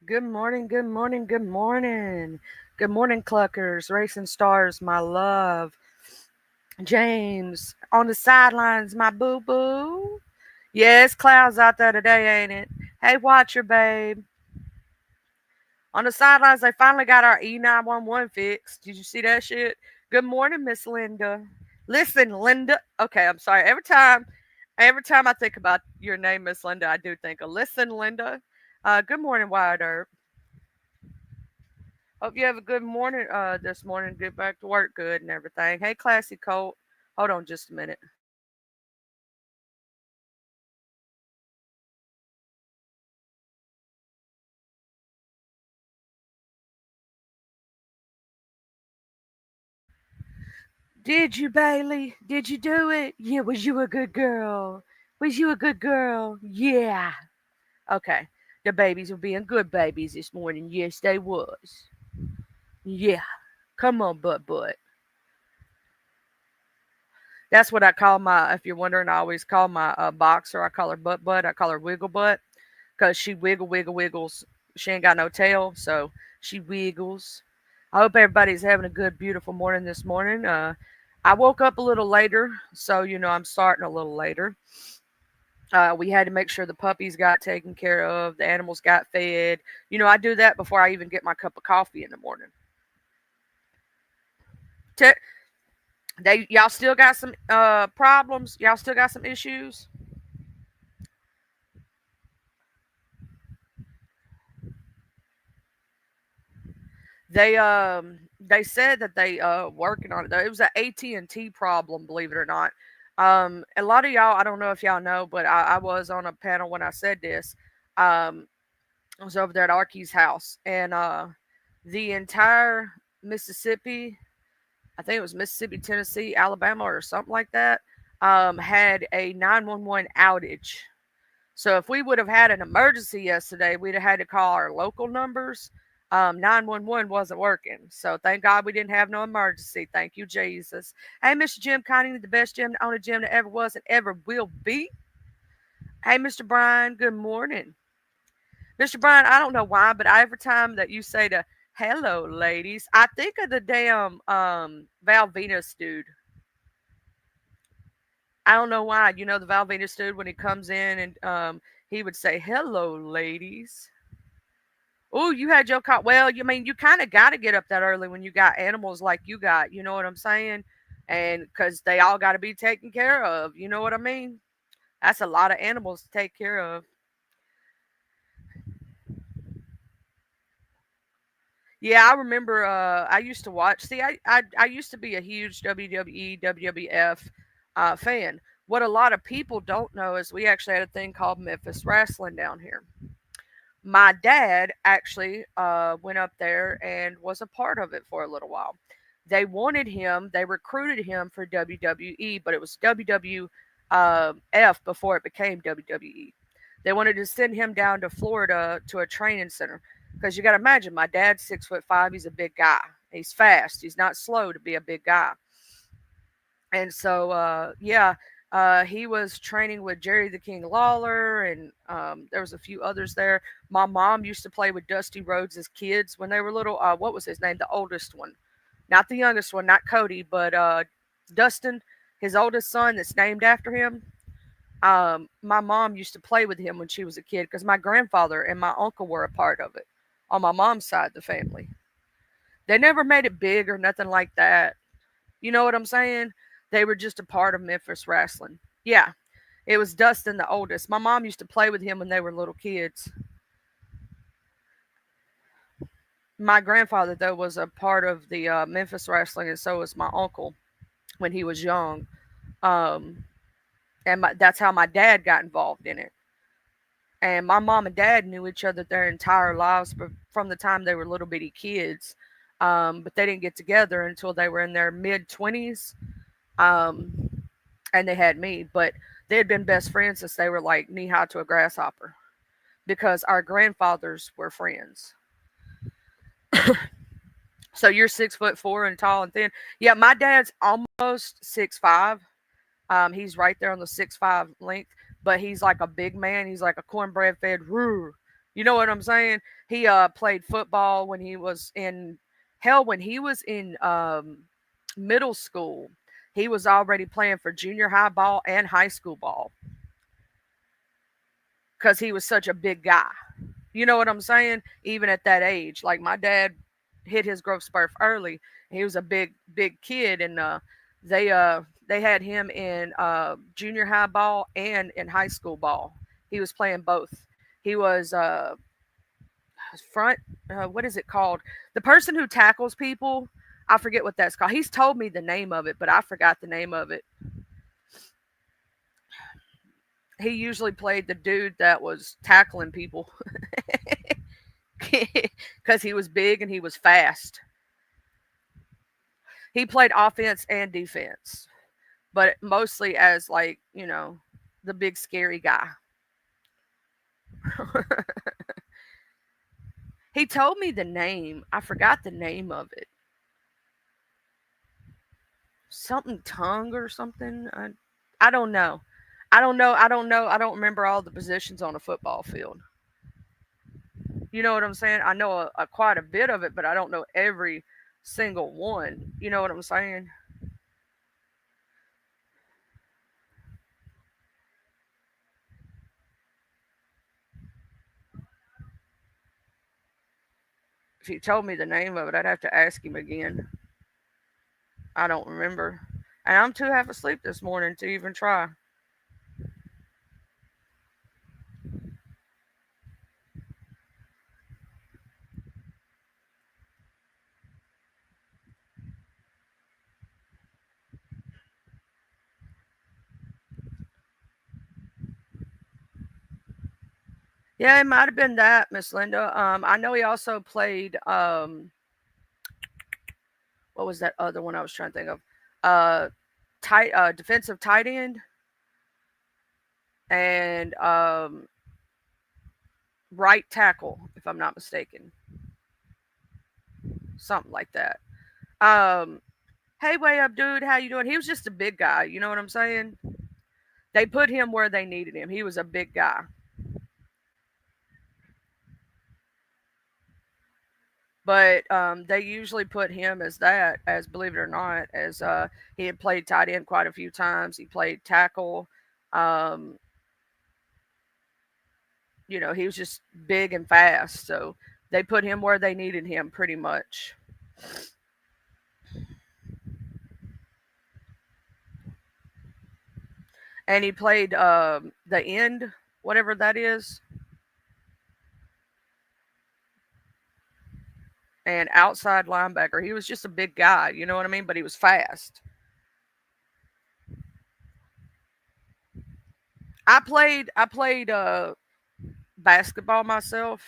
Good morning, good morning, good morning. Good morning, Cluckers, Racing Stars, my love. James, on the sidelines, my boo boo. Yeah, it's clouds out there today, ain't it? Hey, Watcher, babe. On the sidelines, they finally got our E911 fixed. Did you see that shit? Good morning, Miss Linda. Listen, Linda. Okay, I'm sorry. Every time I think about your name, Miss Linda, I do think of listen, Linda. Good morning, Wyatt Earp. Hope you have a good morning this morning. Get back to work good and everything. Hey, Classy Colt. Hold on just a minute. Did you, Bailey? Did you do it? Yeah, was you a good girl? Was you a good girl? Yeah. Okay. The babies were being good babies this morning. Yes, they was. Yeah. Come on, butt. That's what I call my, if you're wondering, I always call my boxer. I call her butt. I call her wiggle butt because she wiggles. She ain't got no tail, so she wiggles. I hope everybody's having a good, beautiful morning this morning. I woke up a little later, so I'm starting a little later. We had to make sure the puppies got taken care of, the animals got fed. I do that before I even get my cup of coffee in the morning. Te- y'all still got some problems? Y'all still got some issues? They said that they working on it. It was an AT&T problem, believe it or not. A lot of y'all, I don't know if y'all know, but I was on a panel when I said this. Um, I was over there at Arky's house, and the entire Mississippi, I think it was Mississippi, Tennessee, Alabama, or something like that, had a 911 outage. So if we would have had an emergency yesterday, we'd have had to call our local numbers. 911 wasn't working. So thank God we didn't have no emergency. Thank you, Jesus. Hey, Mr. Jim Conning, the best gym, the only gym that ever was and ever will be. Hey, Mr. Brian, good morning. Mr. Brian, I don't know why, but every time that you say the hello, ladies, I think of the damn Val Venus dude. I don't know why. The Val Venus dude when he comes in and he would say hello, ladies. Oh, you had your car. Well, you mean you kind of got to get up that early when you got animals like you got. You know what I'm saying? And because they all got to be taken care of. You know what I mean? That's a lot of animals to take care of. Yeah, I remember. I used to watch. See, I used to be a huge WWE, WWF fan. What a lot of people don't know is we actually had a thing called Memphis Wrestling down here. My dad actually went up there and was a part of it for a little while. They wanted him, they recruited him for WWE, but it was WWF before it became WWE. They wanted to send him down to Florida to a training center because you got to imagine my dad's 6'5". He's a big guy. He's fast. He's not slow to be a big guy. And so, yeah, he was training with Jerry the King Lawler, and there was a few others there. My mom used to play with Dusty Rhodes as kids when they were little. What was his name? The oldest one, not the youngest one, not Cody, but Dustin, his oldest son, that's named after him. My mom used to play with him when she was a kid because my grandfather and my uncle were a part of it on my mom's side of the family. They never made it big or nothing like that. You know what I'm saying? They were just a part of Memphis wrestling. Yeah, it was Dustin, the oldest. My mom used to play with him when they were little kids. My grandfather, though, was a part of the Memphis wrestling, and so was my uncle when he was young. Um, and that's how my dad got involved in it. And my mom and dad knew each other their entire lives from the time they were little bitty kids. But they didn't get together until they were in their mid 20s. Um, and they had me, but they had been best friends since they were like knee high to a grasshopper because our grandfathers were friends. So you're 6'4" and tall and thin. Yeah, my dad's almost 6'5". He's right there on the 6'5" length, but he's like a big man. He's like a cornbread fed. You know what I'm saying? He played football when he was in when he was in middle school. He was already playing for junior high ball and high school ball because he was such a big guy. You know what I'm saying? Even at that age, like my dad hit his growth spurt early. He was a big kid, and they had him in junior high ball and in high school ball. He was playing both. He was front. What is it called? The person who tackles people. I forget what that's called. He's told me the name of it, but I forgot the name of it. He usually played the dude that was tackling people because he was big and he was fast. He played offense and defense, but mostly as like, the big scary guy. He told me the name. I forgot the name of it. Something tongue or something. I don't know. I don't know. I don't know. I don't remember all the positions on a football field. You know what I'm saying? I know quite a bit of it, but I don't know every single one. You know what I'm saying? If he told me the name of it, I'd have to ask him again. I don't remember. And I'm too half asleep this morning to even try. Yeah, it might have been that, Miss Linda. I know he also played what was that other one I was trying to think of? Uh defensive tight end and right tackle, if I'm not mistaken. Something like that. Um hey way up dude, how you doing? He was just a big guy, you know what I'm saying? They put him where they needed him. He was a big guy. But they usually put him as that, as believe it or not, as he had played tight end quite a few times. He played tackle. Um, he was just big and fast, so they put him where they needed him pretty much. And he played the end, whatever that is, and outside linebacker. He was just a big guy, you know what I mean? But he was fast. I played basketball myself.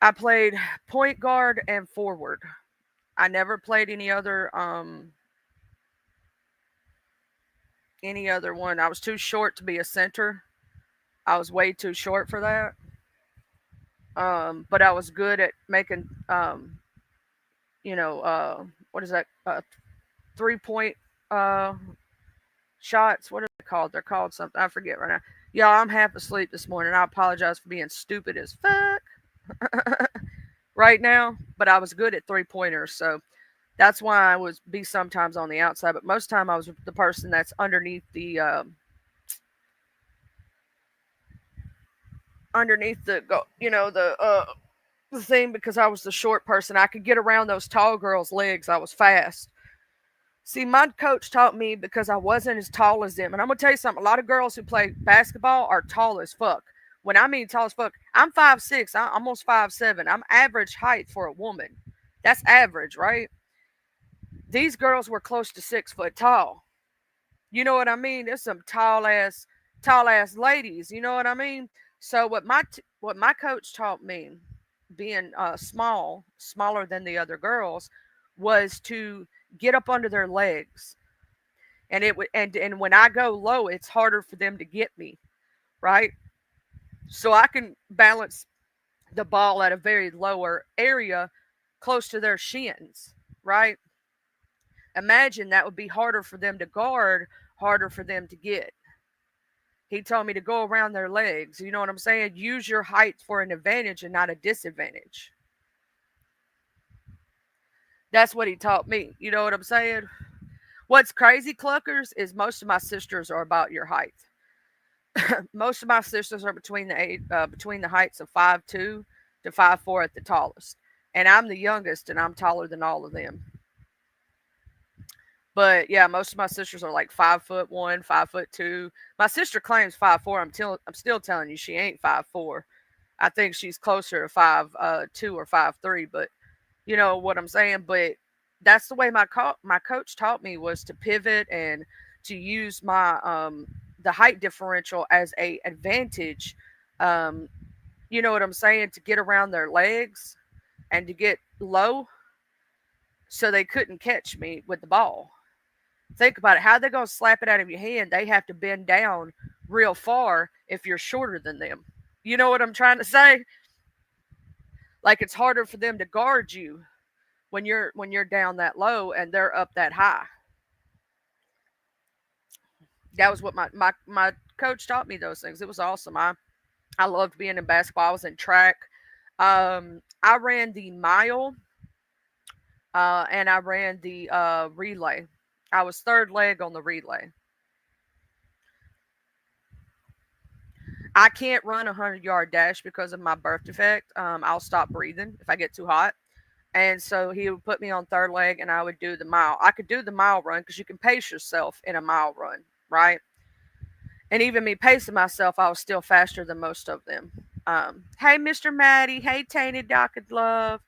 I played point guard and forward. I never played any other one. I was too short to be a center. I was way too short for that. But I was good at making you know, what is that? 3 point uh shots. What are they called? They're called something. I forget right now. Y'all, I'm half asleep this morning. I apologize for being stupid as fuck right now, but I was good at 3 pointers, so that's why I was be sometimes on the outside, but most time I was the person that's underneath the go, the thing because I was the short person. I could get around those tall girls' legs. I was fast. See, my coach taught me because I wasn't as tall as them. And I'm gonna tell you something. A lot of girls who play basketball are tall as fuck. When I mean tall as fuck, I'm 5'6". I'm almost 5'7". I'm average height for a woman. That's average, right? These girls were close to 6 foot tall. You know what I mean? There's some tall ass ladies. You know what I mean? So what my coach taught me, being smaller than the other girls, was to get up under their legs, and and when I go low, it's harder for them to get me, right? So I can balance the ball at a very lower area, close to their shins, right? Imagine that would be harder for them to guard, harder for them to get. He told me to go around their legs. You know what I'm saying? Use your height for an advantage and not a disadvantage. That's what he taught me. You know what I'm saying? What's crazy, Cluckers, is most of my sisters are about your height. Most of my sisters are between the heights of 5'2" to 5'4" at the tallest, and I'm the youngest, and I'm taller than all of them. But yeah, most of my sisters are like 5'1", 5'2". My sister claims 5'4". I'm still telling you she ain't 5'4". I think she's closer to 5'2" or 5'3". But you know what I'm saying. But that's the way my coach taught me, was to pivot and to use my the height differential as a advantage. Um, you know what I'm saying, to get around their legs and to get low so they couldn't catch me with the ball. Think about it. How they gonna slap it out of your hand? They have to bend down real far if you're shorter than them. You know what I'm trying to say? Like, it's harder for them to guard you when you're down that low and they're up that high. That was what my coach taught me, those things. It was awesome. I loved being in basketball. I was in track. I ran the mile, and I ran the relay. I was third leg on the relay. I can't run a 100-yard dash because of my birth defect. I'll stop breathing if I get too hot. And so he would put me on third leg and I would do the mile. I could do the mile run because you can pace yourself in a mile run, right? And even me pacing myself, I was still faster than most of them. Hey, Mr. Maddie. Hey, Tainted Docket Love.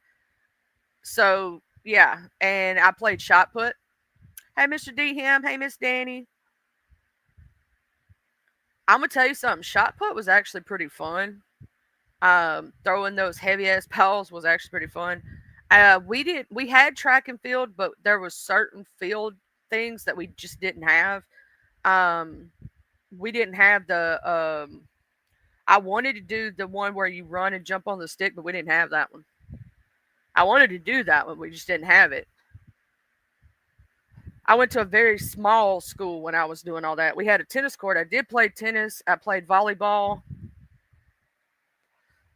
So, yeah. And I played shot put. Hey, Mr. D. Him. Hey, Miss Danny. I'm going to tell you something. Shot put was actually pretty fun. Throwing those heavy ass balls was actually pretty fun. We had track and field, but there was certain field things that we just didn't have. Um, we didn't have the I wanted to do the one where you run and jump on the stick, but we didn't have that one. I wanted to do that one, we just didn't have it. I went to a very small school when I was doing all that. We had a tennis court. I did play tennis. I played volleyball.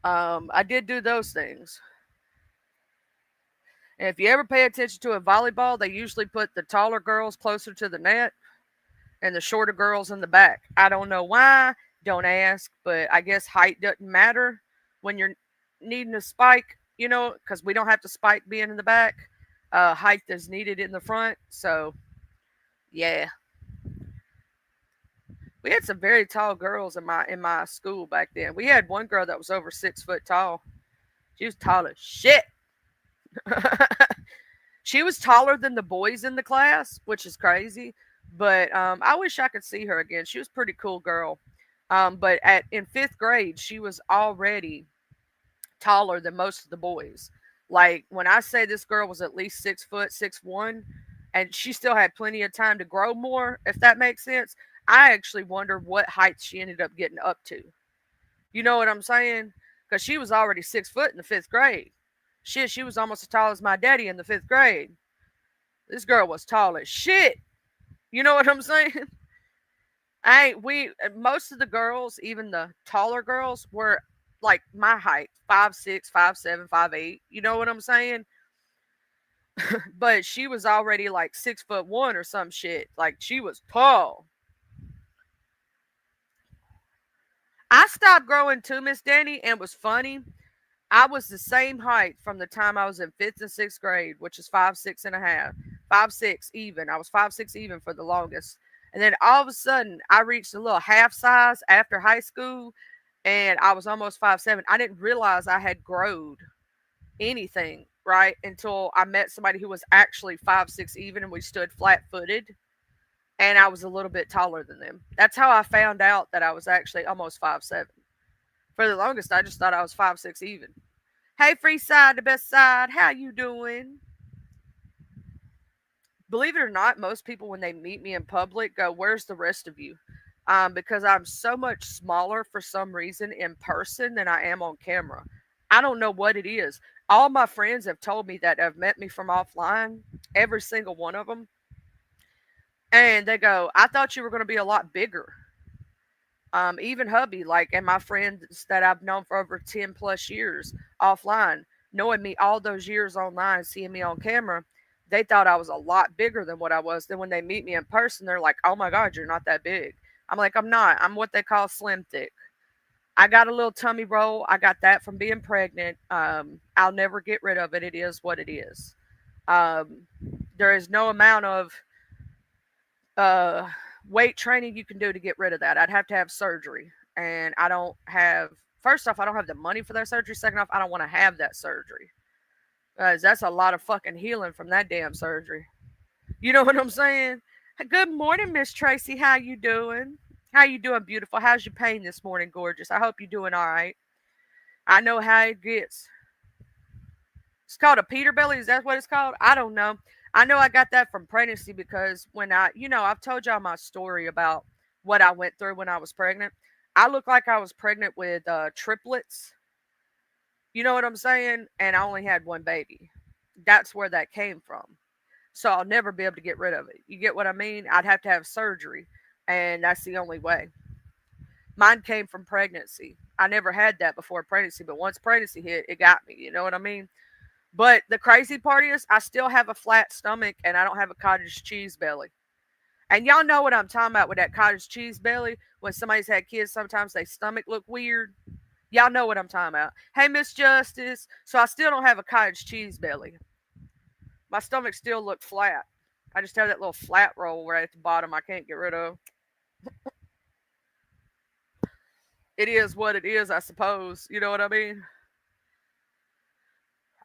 I did do those things. And if you ever pay attention to a volleyball, they usually put the taller girls closer to the net and the shorter girls in the back. I don't know why. Don't ask. But I guess height doesn't matter when you're needing a spike, because we don't have to spike being in the back. Height is needed in the front. So, yeah. We had some very tall girls in my school back then. We had one girl that was over 6 foot tall. She was tall as shit. She was taller than the boys in the class, which is crazy. But I wish I could see her again. She was a pretty cool girl. But in fifth grade, she was already taller than most of the boys. Like, when I say this girl was at least 6 foot, 6'1", and she still had plenty of time to grow more, if that makes sense. I actually wonder what height she ended up getting up to. You know what I'm saying? Because she was already 6 foot in the fifth grade. Shit, she was almost as tall as my daddy in the fifth grade. This girl was tall as shit. You know what I'm saying? I we Most of the girls, even the taller girls, were like my height, 5'6", 5'7", 5'8". You know what I'm saying? But she was already like 6'1" or some shit. Like, she was tall. I stopped growing too, Miss Danny, and it was funny. I was the same height from the time I was in fifth and sixth grade, which is 5'6" and a half, 5'6" even. I was 5'6" even for the longest, and then all of a sudden I reached a little half size after high school, and I was almost 5'7". I didn't realize I had growed anything, right, until I met somebody who was actually 5'6" even, and we stood flat footed, and I was a little bit taller than them. That's how I found out that I was actually almost 5'7". For the longest, I just thought I was 5'6" even. Hey, free side, the best side. How you doing? Believe it or not, most people when they meet me in public go, "Where's the rest of you?" Because I'm so much smaller for some reason in person than I am on camera. I don't know what it is. All my friends have told me that have met me from offline, every single one of them, and they go, "I thought you were going to be a lot bigger." Even hubby, like, and my friends that I've known for over 10 plus years offline, knowing me all those years online, seeing me on camera, they thought I was a lot bigger than what I was. Then when they meet me in person, they're like, oh my God, you're not that big. I'm like, I'm not. I'm what they call slim thick. I got a little tummy roll. I got that from being pregnant. I'll never get rid of it. It is what it is. Um, there is no amount of uh, weight training you can do to get rid of that. I'd have to have surgery, and I don't have. First off, I don't have the money for that surgery. Second off, I don't want to have that surgery. That's a lot of fucking healing from that damn surgery. You know what I'm saying? Good morning, Miss Tracy. How you doing? How you doing, beautiful? How's your pain this morning, gorgeous? I hope you're doing all right. I know how it gets. It's called a Peter belly. Is that what it's called? I don't know. I know I got that from pregnancy because when I've told y'all my story about what I went through when I was pregnant. I looked like I was pregnant with triplets. You know what I'm saying? And I only had one baby. That's where that came from. So I'll never be able to get rid of it. You get what I mean? I'd have to have surgery, and that's the only way. Mine came from pregnancy. I never had that before pregnancy, but once pregnancy hit, it got me. You know what I mean? But the crazy part is, I still have a flat stomach and I don't have a cottage cheese belly. And y'all know what I'm talking about with that cottage cheese belly. When somebody's had kids, sometimes their stomach look weird. Y'all know what I'm talking about. Hey, Miss Justice. So I still don't have a cottage cheese belly. My stomach still looks flat. I just have that little flat roll right at the bottom I can't get rid of. It is what it is, I suppose. You know what I mean?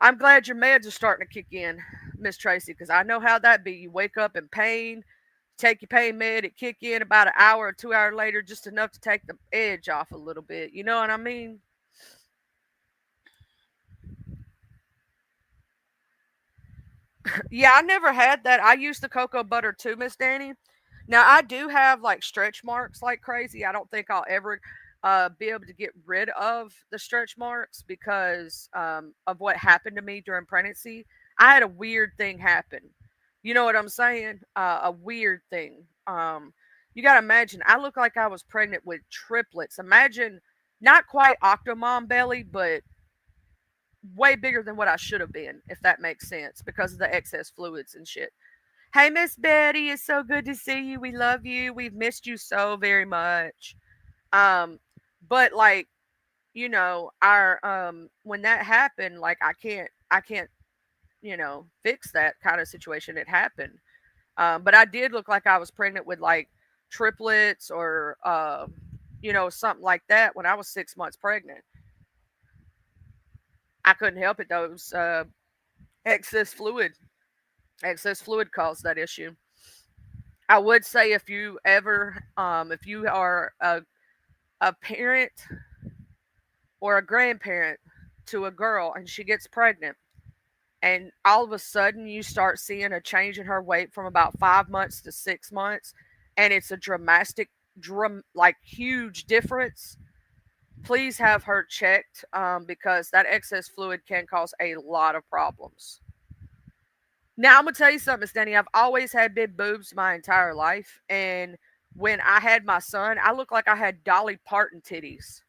I'm glad your meds are starting to kick in, Miss Tracy, because I know how that be. You wake up in pain, take your pain med, it kick in about an hour or 2 hours later, just enough to take the edge off a little bit. You know what I mean? Yeah, I never had that. I use the cocoa butter too, Miss Danny. Now I do have like stretch marks like crazy. I don't think I'll ever be able to get rid of the stretch marks because of what happened to me during pregnancy. I had a weird thing happen. You know what I'm saying? A weird thing. You got to imagine. I look like I was pregnant with triplets. Imagine not quite octomom belly, but way bigger than what I should have been, if that makes sense, because of the excess fluids and shit. Hey, Miss Betty, it's so good to see you. We love you. We've missed you so very much. Um, but like, our when that happened, like I can't, fix that kind of situation. It happened. But I did look like I was pregnant with like triplets or something like that when I was 6 months pregnant. I couldn't help it though. It was excess fluid. Excess fluid caused that issue. I would say if you are a parent or a grandparent to a girl and she gets pregnant, and all of a sudden you start seeing a change in her weight from about 5 months to 6 months, and it's a like huge difference, please have her checked because that excess fluid can cause a lot of problems. Now, I'm going to tell you something, Miss Danny. I've always had big boobs my entire life. And when I had my son, I looked like I had Dolly Parton titties.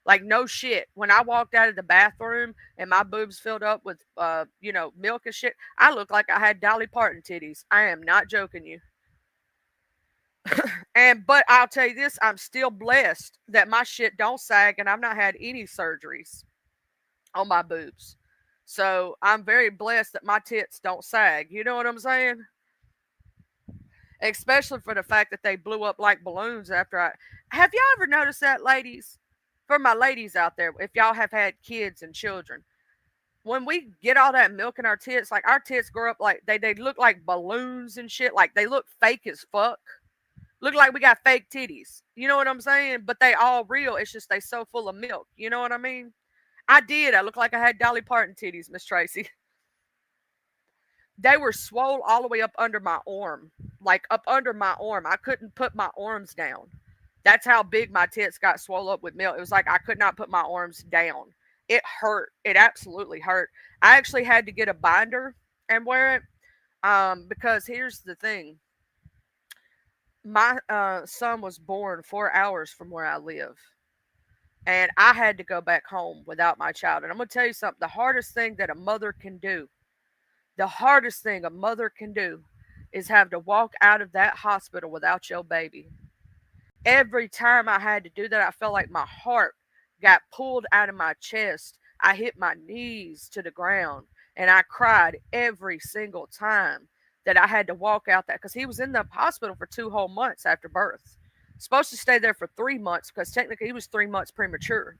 Like, no shit. When I walked out of the bathroom and my boobs filled up with, milk and shit, I looked like I had Dolly Parton titties. I am not joking you. But I'll tell you this, I'm still blessed that my shit don't sag and I've not had any surgeries on my boobs. So I'm very blessed that my tits don't sag. You know what I'm saying? Especially for the fact that they blew up like balloons after I. Have y'all ever noticed that, ladies? For my ladies out there, if y'all have had kids and children, when we get all that milk in our tits, like our tits grow up like they look like balloons and shit. Like they look fake as fuck. Look like we got fake titties. You know what I'm saying? But they all real. It's just they so full of milk. You know what I mean? I did. I looked like I had Dolly Parton titties, Miss Tracy. They were swole all the way up under my arm. Like up under my arm. I couldn't put my arms down. That's how big my tits got swole up with milk. It was like I could not put my arms down. It hurt. It absolutely hurt. I actually had to get a binder and wear it. Because here's the thing. My son was born 4 hours from where I live, and I had to go back home without my child. And I'm going to tell you something, the hardest thing that a mother can do, the hardest thing a mother can do is have to walk out of that hospital without your baby. Every time I had to do that, I felt like my heart got pulled out of my chest. I hit my knees to the ground and I cried every single time that I had to walk out that because he was in the hospital for 2 whole months after birth. Supposed to stay there for 3 months because technically he was 3 months premature.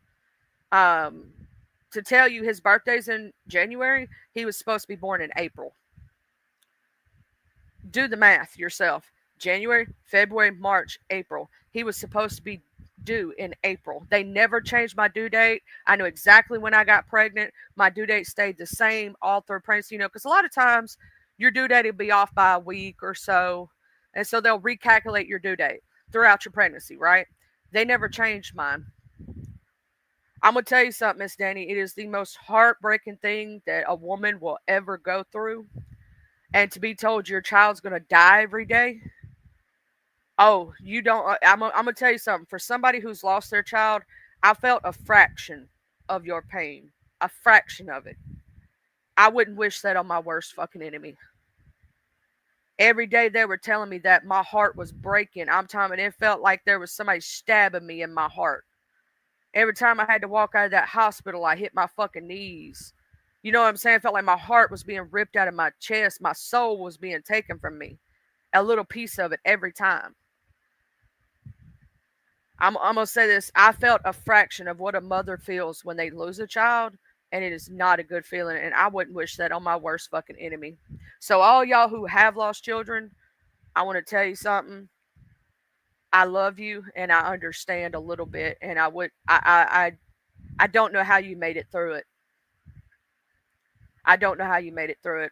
Um, to tell you his birthday's in January, he was supposed to be born in April. Do the math yourself. January, February, March, April. He was supposed to be due in April. They never changed my due date. I knew exactly when I got pregnant. My due date stayed the same all through pregnancy, because a lot of times your due date will be off by a week or so. And so they'll recalculate your due date throughout your pregnancy, right? They never changed mine. I'm going to tell you something, Miss Danny. It is the most heartbreaking thing that a woman will ever go through. And to be told your child's going to die every day. Oh, you don't. I'm going to tell you something. For somebody who's lost their child, I felt a fraction of your pain, a fraction of it. I wouldn't wish that on my worst fucking enemy. Every day they were telling me that my heart was breaking. I'm telling you, it felt like there was somebody stabbing me in my heart. Every time I had to walk out of that hospital, I hit my fucking knees. You know what I'm saying? I felt like my heart was being ripped out of my chest. My soul was being taken from me. A little piece of it every time. I'm gonna say this. I felt a fraction of what a mother feels when they lose a child, and it is not a good feeling. And I wouldn't wish that on my worst fucking enemy. So all y'all who have lost children, I want to tell you something. I love you, and I understand a little bit. And I would, I don't know how you made it through it. I don't know how you made it through it.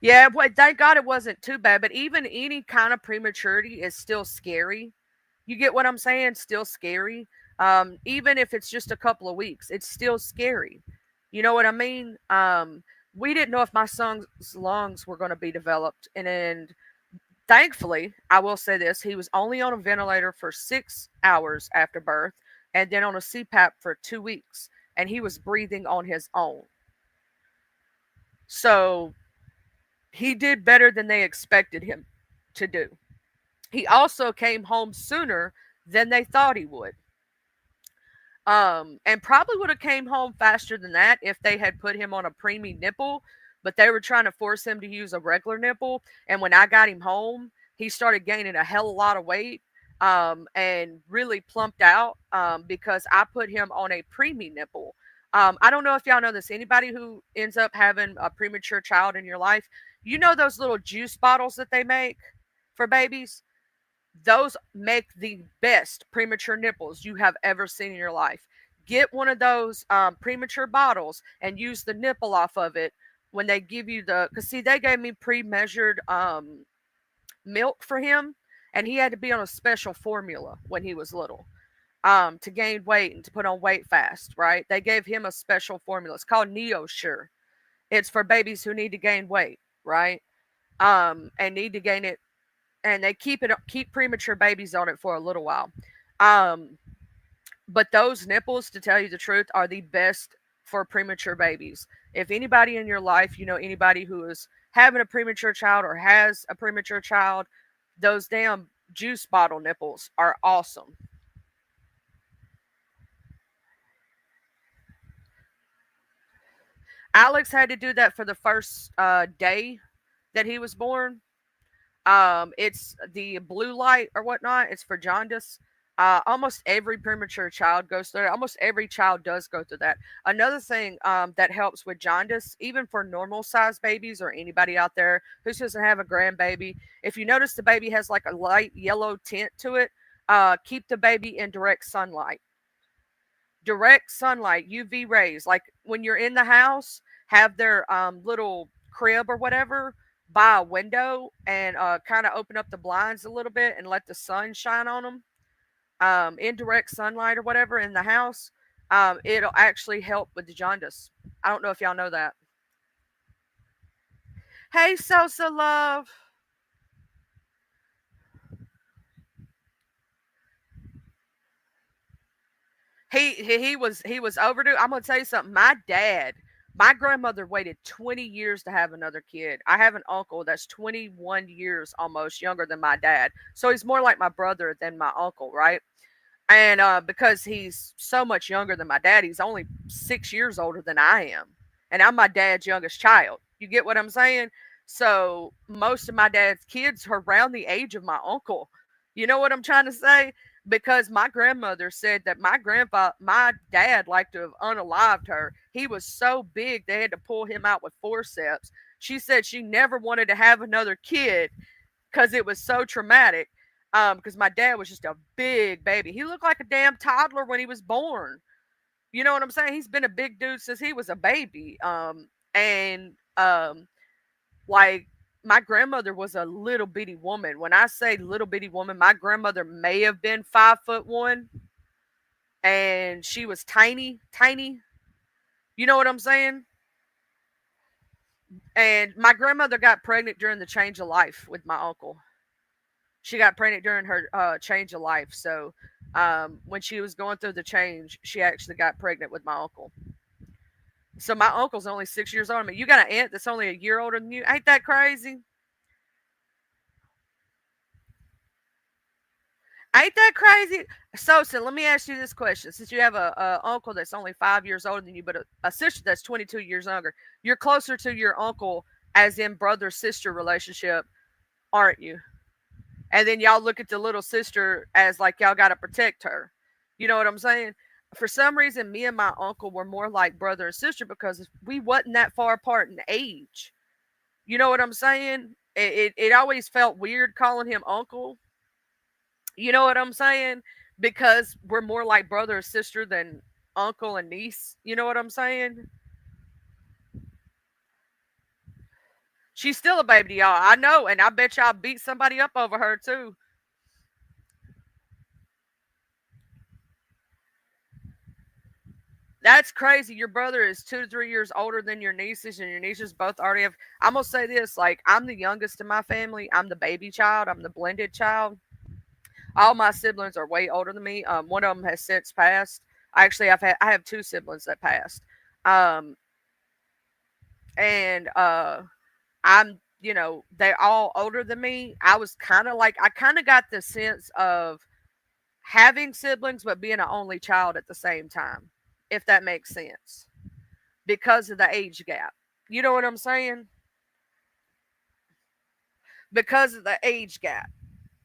Yeah, well, thank God it wasn't too bad. But even any kind of prematurity is still scary. You get what I'm saying? Still scary. Even if it's just a couple of weeks, it's still scary. You know what I mean? We didn't know if my son's lungs were going to be developed, and thankfully, I will say this: he was only on a ventilator for 6 hours after birth, and then on a CPAP for 2 weeks, and he was breathing on his own. So he did better than they expected him to do. He also came home sooner than they thought he would. And probably would have came home faster than that if they had put him on a preemie nipple, but they were trying to force him to use a regular nipple. And when I got him home, he started gaining a hell of a lot of weight, and really plumped out, because I put him on a preemie nipple. I don't know if y'all know this. Anybody who ends up having a premature child in your life, you know those little juice bottles that they make for babies? Those make the best premature nipples you have ever seen in your life. Get one of those premature bottles and use the nipple off of it when they give you the. Because, see, they gave me pre measured milk for him, and he had to be on a special formula when he was little, to gain weight and to put on weight fast, right? They gave him a special formula. It's called NeoSure. It's for babies who need to gain weight, right? And need to gain it, and they keep premature babies on it for a little while. Um, but those nipples, to tell you the truth, are the best for premature babies. If anybody in your life, you know anybody who is having a premature child or has a premature child, those damn juice bottle nipples are awesome. Alex had to do that for the first day that he was born. It's the blue light or whatnot. It's for jaundice. Almost every premature child goes through it. Almost every child does go through that. Another thing that helps with jaundice, even for normal sized babies or anybody out there who doesn't have a grandbaby, if you notice the baby has like a light yellow tint to it, keep the baby in direct sunlight. Direct sunlight, UV rays. Like when you're in the house, have their little crib or whatever by a window, and kind of open up the blinds a little bit and let the sun shine on them. Indirect sunlight or whatever in the house. It'll actually help with the jaundice. I don't know if y'all know that. Hey, Sosa Love. He was overdue. I'm gonna tell you something. My grandmother waited 20 years to have another kid. I have an uncle that's 21 years almost younger than my dad, so he's more like my brother than my uncle, right? And because he's so much younger than my dad, he's only 6 years older than I am, and I'm my dad's youngest child. You get what I'm saying? So most of my dad's kids are around the age of my uncle. You know what I'm trying to say? Because my grandmother said that my dad liked to have unalived her. He was so big they had to pull him out with forceps. She said she never wanted to have another kid because it was so traumatic. Because my dad was just a big baby. He looked like a damn toddler when he was born. You know what I'm saying? He's been a big dude since he was a baby. And like my grandmother was a little bitty woman. When I say little bitty woman, my grandmother may have been 5'1", and she was tiny, tiny. You know what I'm saying? And my grandmother got pregnant during the change of life with my uncle. She got pregnant during her change of life. So when she was going through the change, she actually got pregnant with my uncle. So my uncle's only 6 years older than me. You got an aunt that's only a year older than you. Ain't that crazy? Ain't that crazy? So let me ask you this question: since you have a uncle that's only 5 years older than you, but a sister that's 22 years younger, you're closer to your uncle as in brother sister relationship, aren't you? And then y'all look at the little sister as like y'all got to protect her. You know what I'm saying? For some reason, me and my uncle were more like brother and sister because we wasn't that far apart in age. You know what I'm saying? It always felt weird calling him uncle. You know what I'm saying? Because we're more like brother or sister than uncle and niece. You know what I'm saying? She's still a baby to y'all. I know, and I bet y'all beat somebody up over her too. That's crazy. Your brother is 2 to 3 years older than your nieces, and your nieces both already have. I'm gonna say this: like I'm the youngest in my family. I'm the baby child. I'm the blended child. All my siblings are way older than me. One of them has since passed. I have two siblings that passed. Um, and I'm they're all older than me. I kind of got the sense of having siblings but being an only child at the same time, if that makes sense, because of the age gap. You know what I'm saying? Because of the age gap.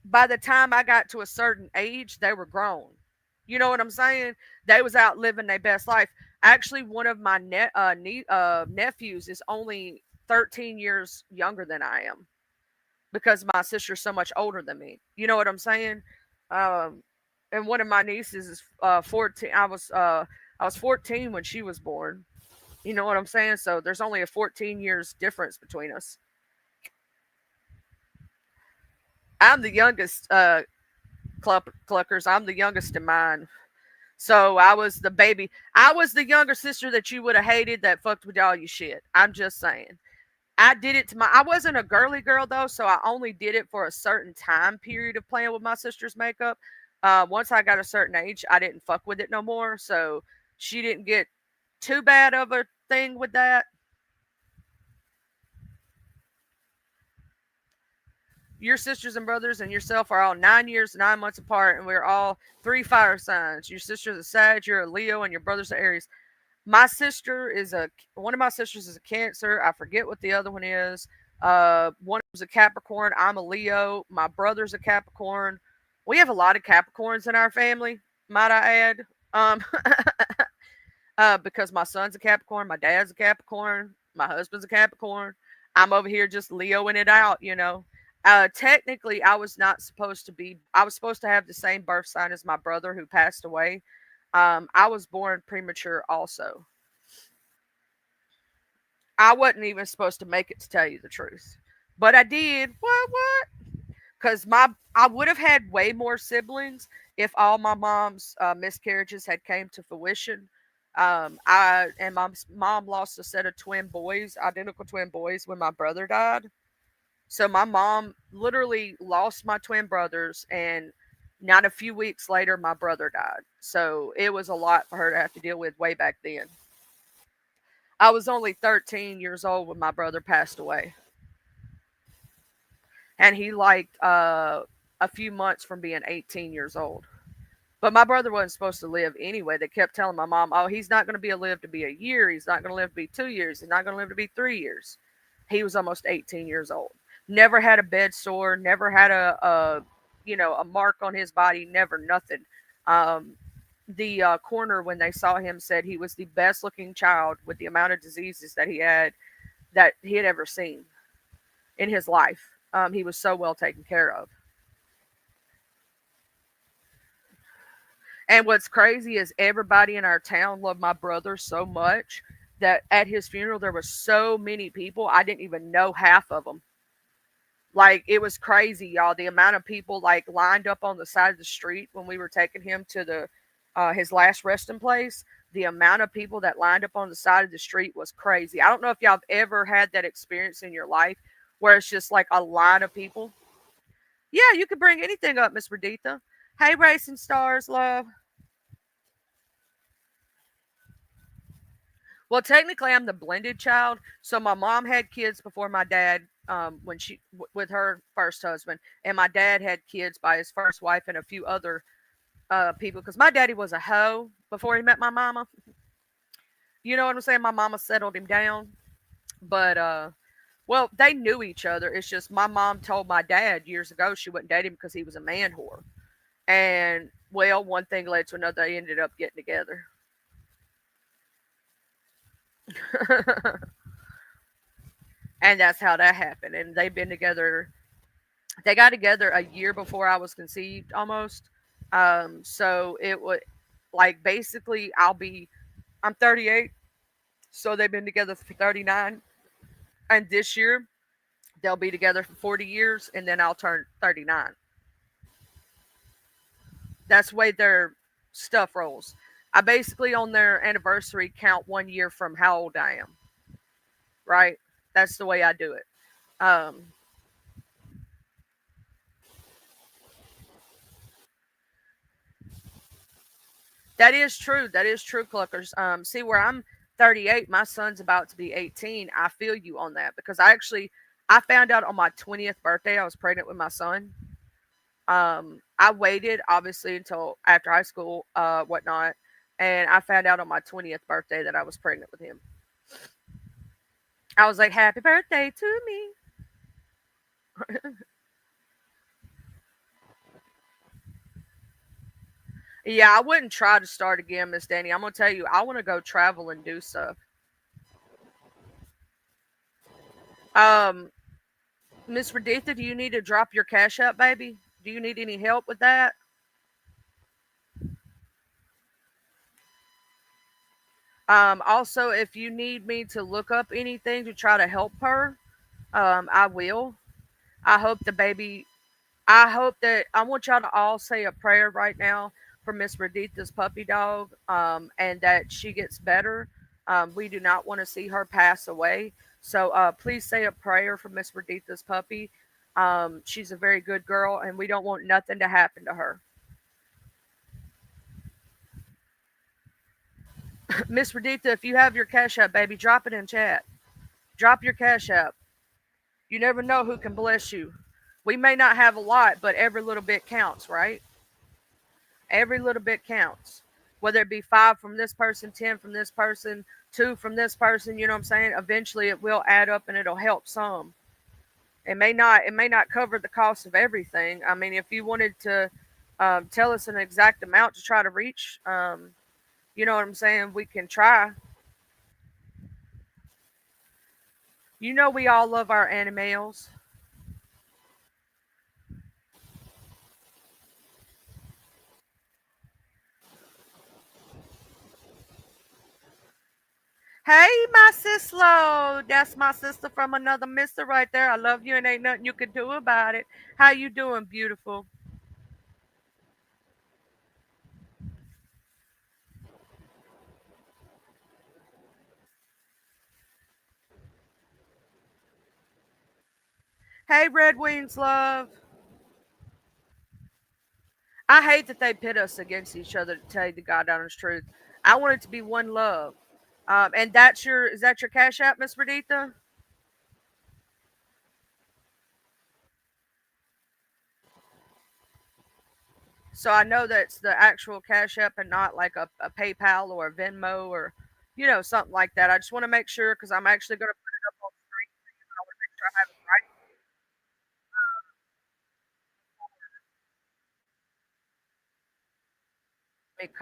By the time I got to a certain age, they were grown. You know what I'm saying? They was out living their best life. Actually, one of my nephews is only 13 years younger than I am because my sister's so much older than me. You know what I'm saying? Um, and one of my nieces is 14. I was 14 when she was born. You know what I'm saying? So there's only a 14 years difference between us. I'm the youngest, Cluckers. I'm the youngest in mine. So I was the baby. I was the younger sister that you would have hated that fucked with all your shit. I'm just saying. I did it to my. I wasn't a girly girl though, so I only did it for a certain time period of playing with my sister's makeup. Once I got a certain age, I didn't fuck with it no more. So she didn't get too bad of a thing with that. Your sisters and brothers and yourself are all 9 years, 9 months apart, and we're all three fire signs. Your sister's a Sag, you're a Leo, and your brother's an Aries. My sister is a one of my sisters is a Cancer. I forget what the other one is. One was a Capricorn. I'm a Leo. My brother's a Capricorn. We have a lot of Capricorns in our family, might I add. Um, because my son's a Capricorn, my dad's a Capricorn, my husband's a Capricorn. I'm over here just Leoing it out, you know. Technically, I was not supposed to be. I was supposed to have the same birth sign as my brother who passed away. I was born premature also. I wasn't even supposed to make it to tell you the truth, but I did. What? Because I would have had way more siblings if all my mom's miscarriages had came to fruition. I and my mom lost a set of twin boys, identical twin boys, when my brother died. So my mom literally lost my twin brothers, and not a few weeks later, my brother died. So it was a lot for her to have to deal with way back then. I was only 13 years old when my brother passed away, and he liked a few months from being 18 years old. But my brother wasn't supposed to live anyway. They kept telling my mom, "Oh, he's not going to be live to be a year. He's not going to live to be 2 years. He's not going to live to be 3 years." He was almost 18 years old. Never had a bed sore. Never had a mark on his body. Never nothing. Um, the coroner, when they saw him, said he was the best looking child with the amount of diseases that he had ever seen in his life. He was so well taken care of. And what's crazy is everybody in our town loved my brother so much that at his funeral there were so many people I didn't even know half of them. Like it was crazy, y'all. The amount of people like lined up on the side of the street when we were taking him to the his last resting place. The amount of people that lined up on the side of the street was crazy. I don't know if y'all have ever had that experience in your life where it's just like a line of people. Yeah, you could bring anything up, Miss Raditha. Hey, Racing Stars, love. Well, technically, I'm the blended child. So my mom had kids before my dad, when with her first husband, and my dad had kids by his first wife and a few other people. Because my daddy was a hoe before he met my mama. You know what I'm saying? My mama settled him down, but well, they knew each other. It's just my mom told my dad years ago she wouldn't date him because he was a man whore. And well, one thing led to another. They ended up getting together. And that's how that happened. And they've been together. They got together a year before I was conceived, almost. So it would like basically I'm 38, so they've been together for 39, and this year they'll be together for 40 years, and then I'll turn 39. That's the way their stuff rolls. I basically on their anniversary count 1 year from how old I am. Right? That's the way I do it. Um, That is true. That is true, Cluckers. See where I'm 38, my son's about to be 18. I feel you on that because I found out on my 20th birthday I was pregnant with my son. I waited obviously until after high school, whatnot, and I found out on my 20th birthday that I was pregnant with him. I was like, "Happy birthday to me." Yeah, I wouldn't try to start again, Miss Danny. I'm gonna tell you, I want to go travel and do stuff. Um, Miss Reditha, do you need to drop your cash up, baby? Do you need any help with that? Also, if you need me to look up anything to try to help her, I will. I hope the baby. I hope that I want y'all to all say a prayer right now for Miss Reditha's puppy dog, and that she gets better. We do not want to see her pass away, so please say a prayer for Miss Reditha's puppy. She's a very good girl, and we don't want nothing to happen to her. Miss Reditha, if you have your cash app, baby, drop it in chat. Drop your cash app. You never know who can bless you. We may not have a lot, but every little bit counts, right? Every little bit counts. Whether it be five from this person, 10 from this person, two from this person, you know what I'm saying? Eventually it will add up and it'll help some. It may not cover the cost of everything. I mean, if you wanted to tell us an exact amount to try to reach, you know what I'm saying? We can try. You know we all love our animals. Hey, my sislo. That's my sister from another mister right there. I love you and ain't nothing you can do about it. How you doing, beautiful? Hey, Red Wings love. I hate that they pit us against each other. To tell you the god honest truth, I want it to be one love. And that's your is that your cash app, Miss Raditha? So I know that's the actual cash app and not like a PayPal or a Venmo or something like that. I just want to make sure because I'm actually going to put it up on screen. I want to make sure I have it right. Let me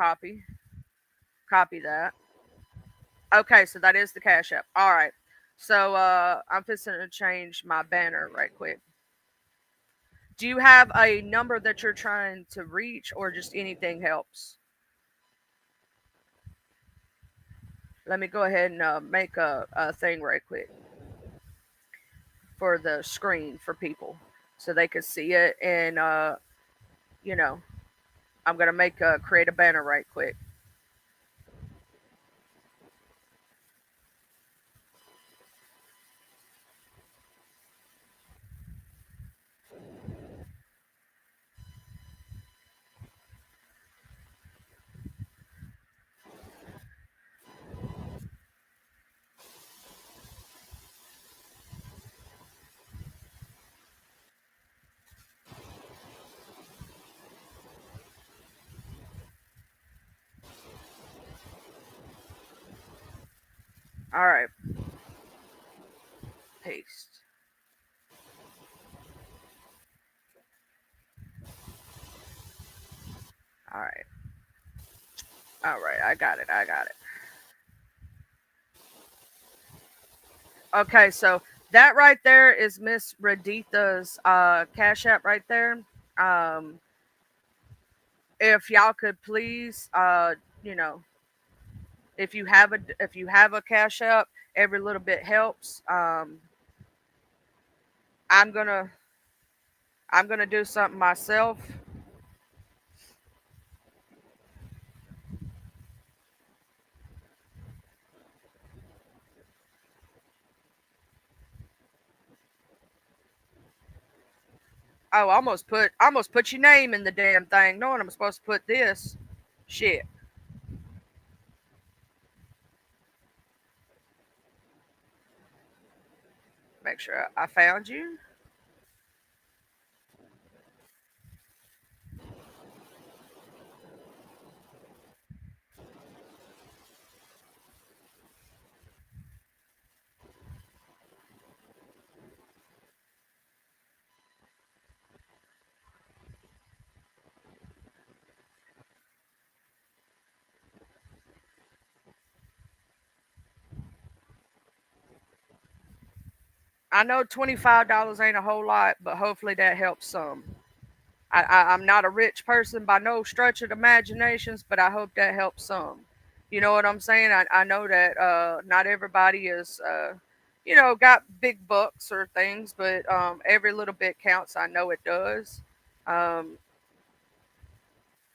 copy that. Okay, so that is the cash app. All right. So I'm fixing to change my banner right quick. Do you have a number that you're trying to reach, or just anything helps? Let me go ahead and make a thing right quick for the screen for people so they can see it. And, you know, I'm going to create a banner right quick. All right, paste. All right. All right, I got it. I got it. Okay, so that right there is Miss Raditha's cash app right there. Um, if y'all could please, you know, if you have a cash app, every little bit helps. I'm gonna I'm gonna do something myself. Oh, almost put your name in the damn thing, knowing I'm supposed to put this. Shit. Make sure I found you. I know $25 ain't a whole lot, but hopefully that helps some. I'm not a rich person by no stretch of the imaginations, but I hope that helps some. You know what I'm saying? I know that not everybody is, got big bucks or things, but every little bit counts. I know it does. Um,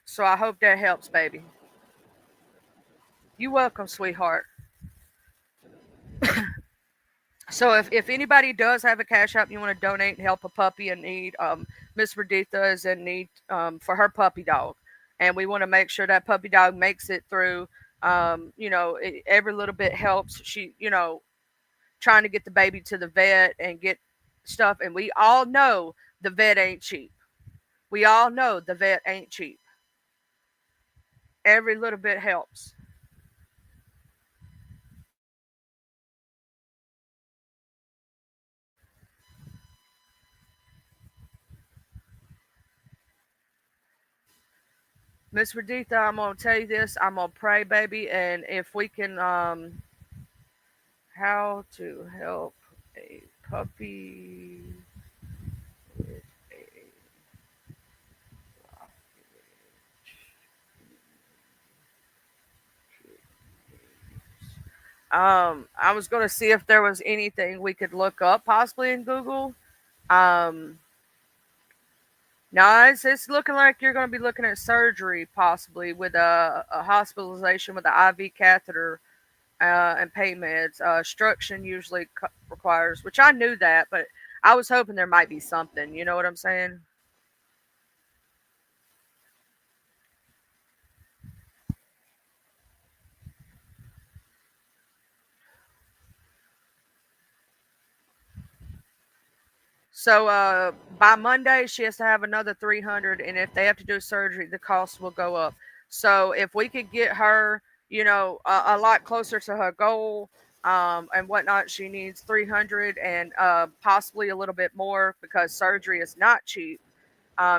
so I hope that helps, baby. You welcome, sweetheart. So if anybody does have a cash app, you want to donate and help a puppy in need, Miss Raditha is in need for her puppy dog, and we want to make sure that puppy dog makes it through. Every little bit helps. She, trying to get the baby to the vet and get stuff, and we all know the vet ain't cheap. We all know the vet ain't cheap. Every little bit helps. Miss Raditha, I'm gonna tell you this. I'm gonna pray, baby, and if we can, how to help a puppy with a I was gonna see if there was anything we could look up possibly in Google. Um, no, it's looking like you're gonna be looking at surgery possibly with a hospitalization with an IV catheter and pain meds. Instruction usually requires, which I knew that, but I was hoping there might be something. You know what I'm saying? So by Monday, she has to have another 300, and if they have to do surgery, the cost will go up. So if we could get her, a lot closer to her goal and whatnot, she needs 300 and possibly a little bit more because surgery is not cheap.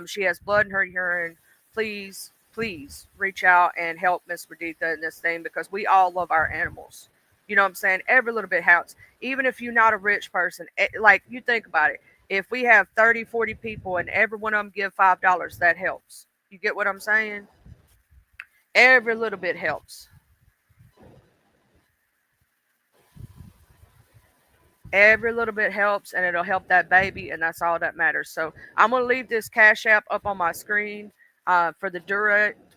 She has blood in her urine. Please, please reach out and help Miss Raditha in this thing because we all love our animals. You know what I'm saying? Every little bit helps. Even if you're not a rich person, like you think about it. If we have 30, 40 people and every one of them give $5, that helps. You get what I'm saying? Every little bit helps. Every little bit helps and it'll help that baby, and that's all that matters. So I'm going to leave this Cash App up on my screen for the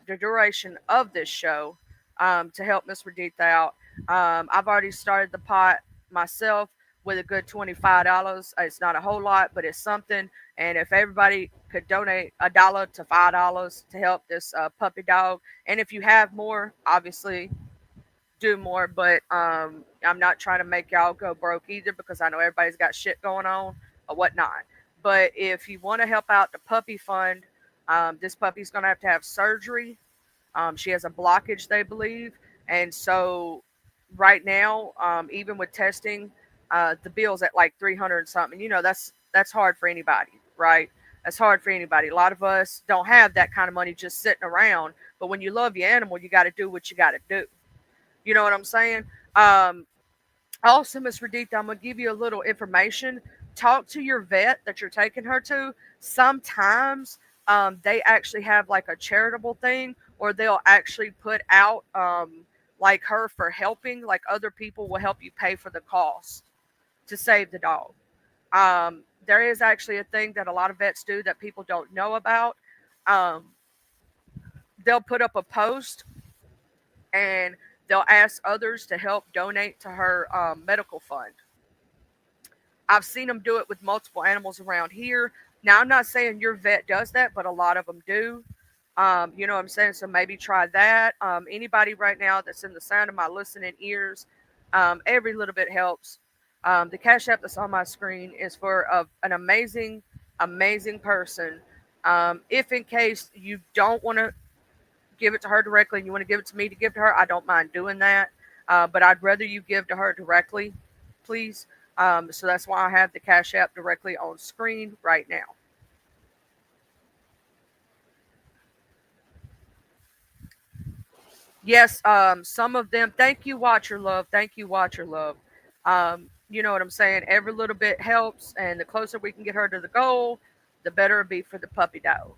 duration of this show to help Miss Raditha out. I've already started the pot myself with a good $25. It's not a whole lot, but it's something. And if everybody could donate $1 to $5 to help this puppy dog, and if you have more, obviously do more, but I'm not trying to make y'all go broke either because I know everybody's got shit going on or whatnot. But if you want to help out the puppy fund, this puppy's going to have surgery. She has a blockage, they believe. And so, right now, even with testing, the bill's at like 300 and something. That's hard for anybody, right? That's hard for anybody. A lot of us don't have that kind of money just sitting around. But when you love your animal, you got to do what you got to do. You know what I'm saying? Um, Also, Miss Raditha, I'm gonna give you a little information. Talk to your vet that you're taking her to. Sometimes they actually have like a charitable thing, or they'll actually put out like her for helping. Like other people will help you pay for the cost to save the dog. There is actually a thing that a lot of vets do that people don't know about. Um, they'll put up a post and they'll ask others to help donate to her medical fund. I've seen them do it with multiple animals around here. Now, I'm not saying your vet does that, but a lot of them do. You know what I'm saying? So maybe try that. Anybody right now that's in the sound of my listening ears, every little bit helps. The Cash App that's on my screen is for an amazing, amazing person. If in case you don't want to give it to her directly and you want to give it to me to give to her, I don't mind doing that. But I'd rather you give to her directly, please. So that's why I have the Cash App directly on screen right now. Yes, some of them. Thank you, Watcher Love. Thank you, Watcher Love. You know what I'm saying? Every little bit helps, and the closer we can get her to the goal, the better it'll be for the puppy dog.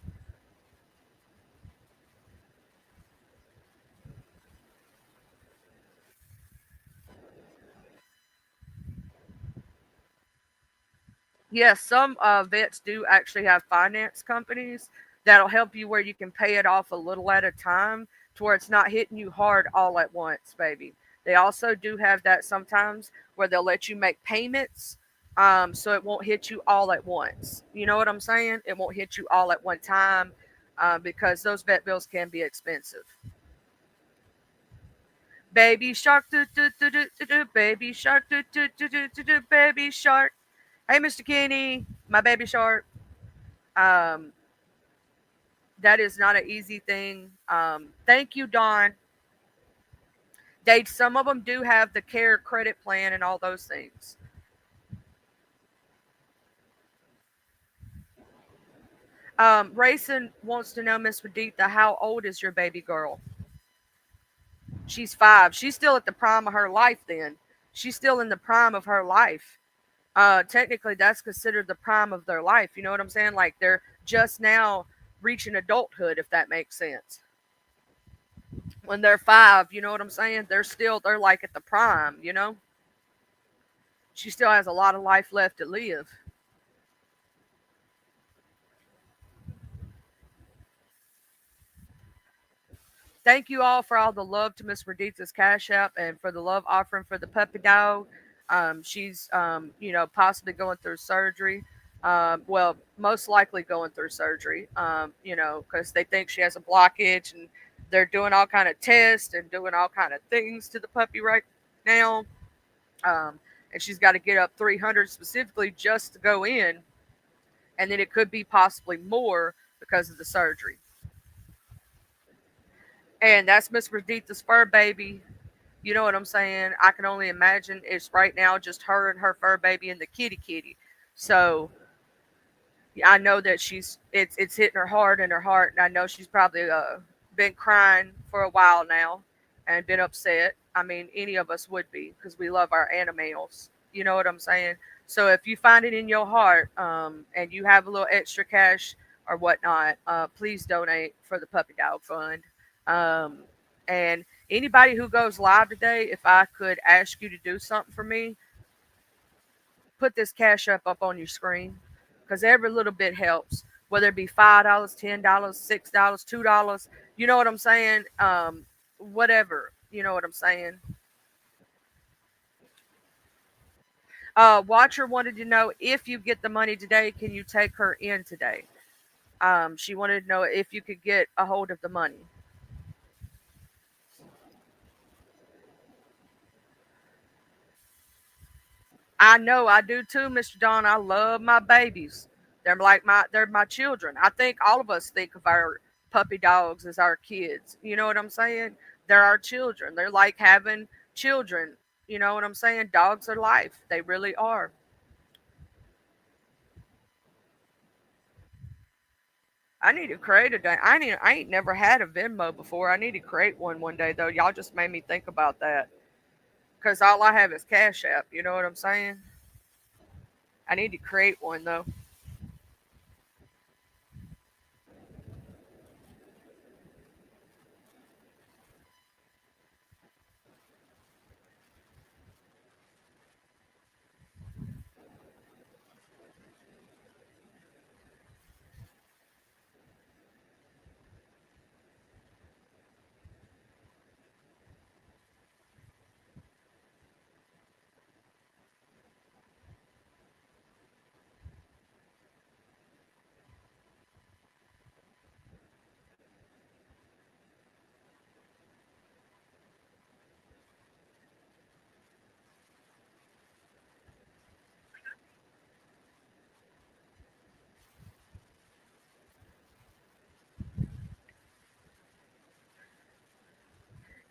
Yes, some vets do actually have finance companies that'll help you where you can pay it off a little at a time to where it's not hitting you hard all at once, baby. They also do have that sometimes where they'll let you make payments so it won't hit you all at once. You know what I'm saying? It won't hit you all at one time because those vet bills can be expensive. Baby shark, do, do, do, do, do, do, baby shark, do, do, do, do, do, do, baby shark. Hey, Mr. Kenny, my baby shark. Um, that is not an easy thing. Thank you, Don. Some of them do have the care credit plan and all those things. Rayson wants to know, Miss Raditha, how old is your baby girl? She's 5. She's still at the prime of her life. Then she's still in the prime of her life. Technically, that's considered the prime of their life. You know what I'm saying? Like they're just now reaching adulthood, if that makes sense. When they're 5, you know what I'm saying? They're like at the prime. She still has a lot of life left to live. Thank you all for all the love to Miss Raditha's Cash App and for the love offering for the puppy dog. She's, possibly going through surgery. Well, most likely going through surgery. Because they think she has a blockage, and they're doing all kind of tests and doing all kind of things to the puppy right now. Um, and she's got to get up 300 specifically just to go in, and then it could be possibly more because of the surgery. And that's Miss Raditha's fur baby. You know what I'm saying? I can only imagine it's right now just her and her fur baby and the kitty kitty. So I know that it's hitting her hard in her heart, and I know she's probably been crying for a while now and been upset. I mean, any of us would be because we love our animals. You know what I'm saying? So if you find it in your heart, and you have a little extra cash or whatnot, please donate for the Puppy Dog Fund. Um, and anybody who goes live today, if I could ask you to do something for me, put this cash up on your screen, because every little bit helps, whether it be $5, $10, $6, $2. You know what I'm saying? Whatever. You know what I'm saying? Watcher wanted to know, if you get the money today, can you take her in today? She wanted to know if you could get a hold of the money. I know I do too, Mr. Don. I love my babies. They're my children. I think all of us think of our puppy dogs as our kids. You know what I'm saying? They're our children. They're like having children. You know what I'm saying? Dogs are life. They really are. I need to create a day. I ain't never had a Venmo before. I need to create one day though. Y'all just made me think about that. Cause all I have is Cash App. You know what I'm saying? I need to create one though.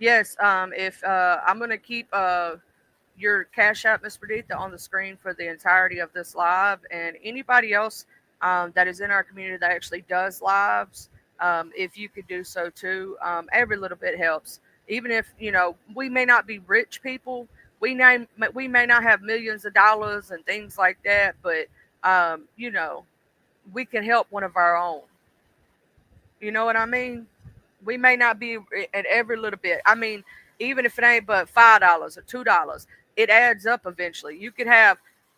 Yes. If I'm gonna keep your Cash App, Miss Perdita, on the screen for the entirety of this live, and anybody else that is in our community that actually does lives, if you could do so too. Every little bit helps. Even if we may not be rich people, we may not have millions of dollars and things like that, but we can help one of our own. You know what I mean? We may not be at every little bit. I mean, even if it ain't but $5 or $2, it adds up eventually. You could have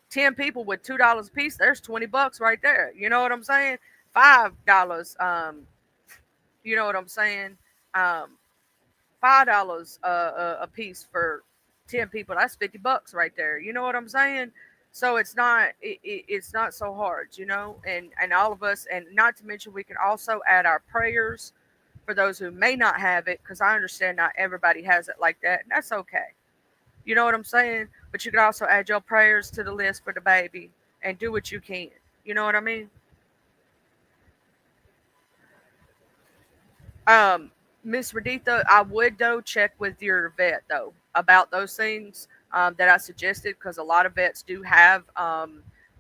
10 people with $2 a piece. There's $20 right there. You know what I'm saying? $5. You know what I'm saying? Um, $5 a piece for 10 people. That's $50 right there. You know what I'm saying? So it's not so hard, and all of us, and not to mention we can also add our prayers for those who may not have it, because I understand not everybody has it like that, and that's okay. You know what I'm saying? But you can also add your prayers to the list for the baby and do what you can. You know what I mean? Um, Miss Raditha, I would though check with your vet though about those things that I suggested, because a lot of vets do have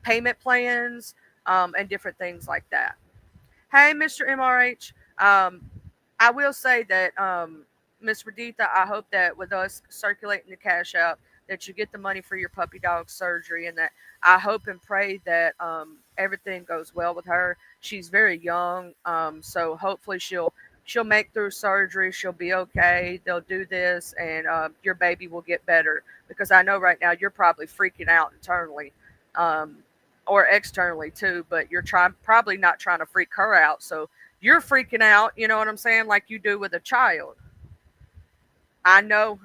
payment plans and different things like that. Hey, Mr. MRH. I will say that, Miss Raditha, I hope that with us circulating the cash out, that you get the money for your puppy dog surgery, and that I hope and pray that everything goes well with her. She's very young, so hopefully she'll make through surgery. She'll be okay. They'll do this, and your baby will get better. Because I know right now you're probably freaking out internally. Um, or externally too, but you're trying probably not trying to freak her out. So you're freaking out, you know what I'm saying, like you do with a child. I know,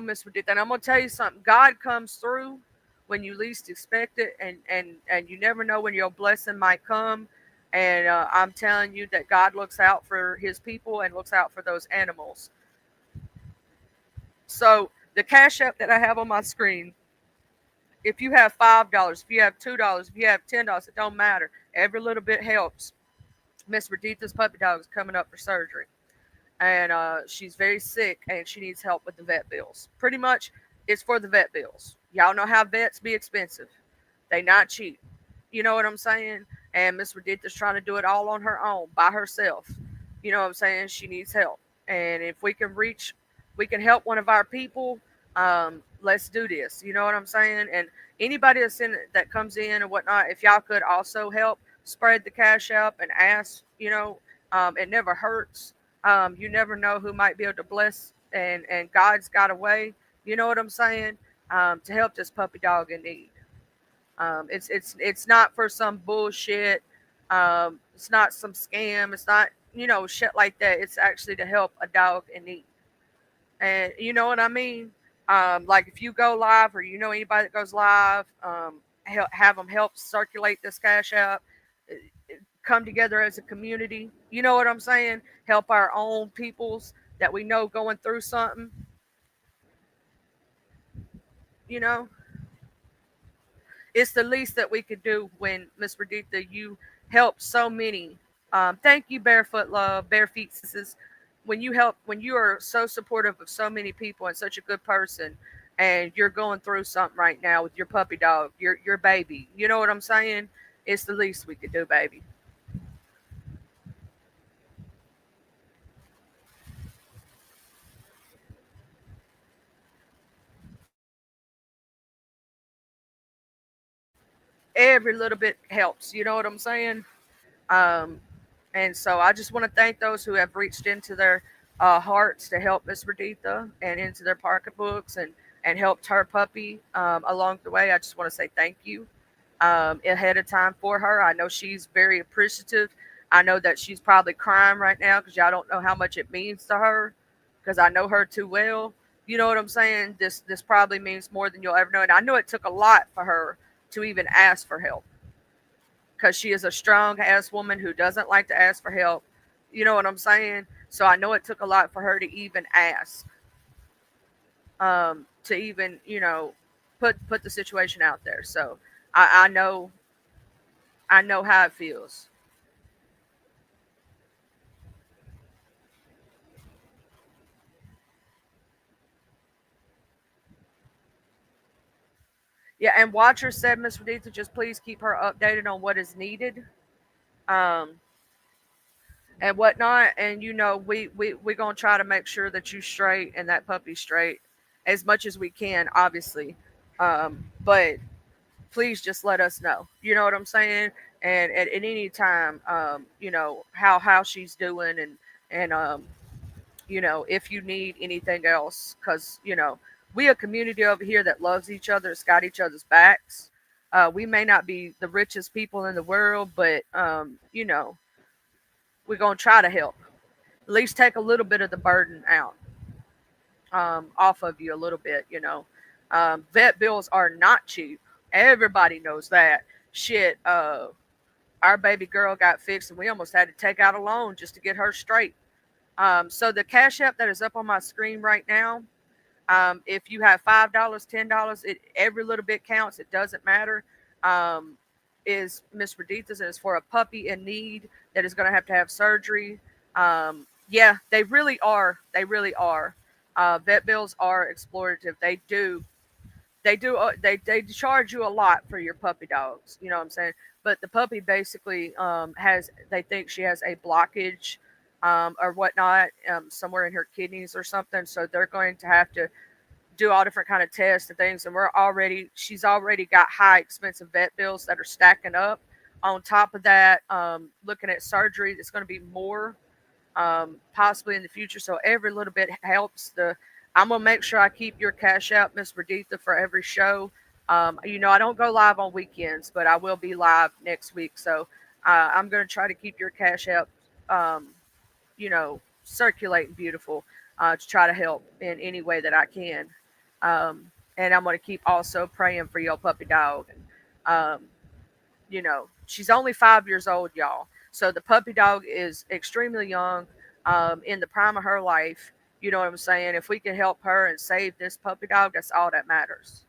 Miss Redita, and I'm gonna tell you something. God comes through. when you least expect it, and you never know when your blessing might come. And I'm telling you that God looks out for His people and looks out for those animals. So the cash app that I have on my screen, if you have $5, if you have $2, if you have $10, it don't matter. Every little bit helps. Miss Raditha's puppy dog is coming up for surgery, and she's very sick, and she needs help with the vet bills. Pretty much, it's for the vet bills. Y'all know how vets be expensive. They not cheap. You know what I'm saying? And Miss Redita's trying to do it all on her own, by herself. You know what I'm saying? She needs help. And if we can help one of our people, let's do this. You know what I'm saying? And anybody that comes in and whatnot, if y'all could also help spread the cash out and ask, it never hurts. You never know who might be able to bless, and God's got a way. You know what I'm saying? To help this puppy dog in need. It's not for some bullshit. It's not some scam. It's not shit like that. It's actually to help a dog in need. And you know what I mean? Like if you go live, or anybody that goes live, have them help circulate this cash out. Come together as a community. You know what I'm saying? Help our own peoples that we know going through something. You know, it's the least that we could do. When Miss Perdita, you help so many. Thank you, Barefoot Love, Bare Feet Sisters. When you are so supportive of so many people and such a good person, and you're going through something right now with your puppy dog, your baby. You know what I'm saying? It's the least we could do, baby. Every little bit helps. You know what I'm saying? Um, And so I just want to thank those who have reached into their hearts to help Miss Raditha, and into their pocketbooks, and helped her puppy along the way. I just want to say thank you ahead of time for her. I know she's very appreciative. I know that she's probably crying right now because y'all don't know how much it means to her, because I know her too well. You know what I'm saying? This probably means more than you'll ever know. And I know it took a lot for her to even ask for help, because she is a strong ass woman who doesn't like to ask for help. You know what I'm saying? So I know it took a lot for her to even ask, to even put the situation out there. So I know how it feels. Yeah, and Watcher said, Miss Renita, just please keep her updated on what is needed. Um, and whatnot. And we're gonna try to make sure that you straight and that puppy straight as much as we can, obviously. But please just let us know. You know what I'm saying? And at any time, how she's doing, and if you need anything else, because we a community over here that loves each other, it's got each other's backs. We may not be the richest people in the world, but we're gonna try to help. At least take a little bit of the burden out, off of you a little bit. Vet bills are not cheap. Everybody knows that. Shit, our baby girl got fixed, and we almost had to take out a loan just to get her straight. So the cash app that is up on my screen right now, if you have $5, $10, every little bit counts. It doesn't matter. Um, is Miss Redita's, and it's for a puppy in need that is going to have surgery. Yeah, they really are. They really are. Vet bills are exploitative. They charge you a lot for your puppy dogs. You know what I'm saying? But the puppy basically has, they think she has a blockage, or whatnot, somewhere in her kidneys or something. So they're going to have to do all different kind of tests and things. And she's already got high expensive vet bills that are stacking up. On top of that, looking at surgery, it's going to be more, possibly in the future. So every little bit helps. I'm gonna make sure I keep your cash out, Miss Verditha, for every show. I don't go live on weekends, but I will be live next week. So I'm gonna try to keep your cash out, circulating beautiful, to try to help in any way that I can. And I'm going to keep also praying for your puppy dog. And, she's only 5 years old, y'all. So the puppy dog is extremely young, in the prime of her life. You know what I'm saying? If we can help her and save this puppy dog, that's all that matters.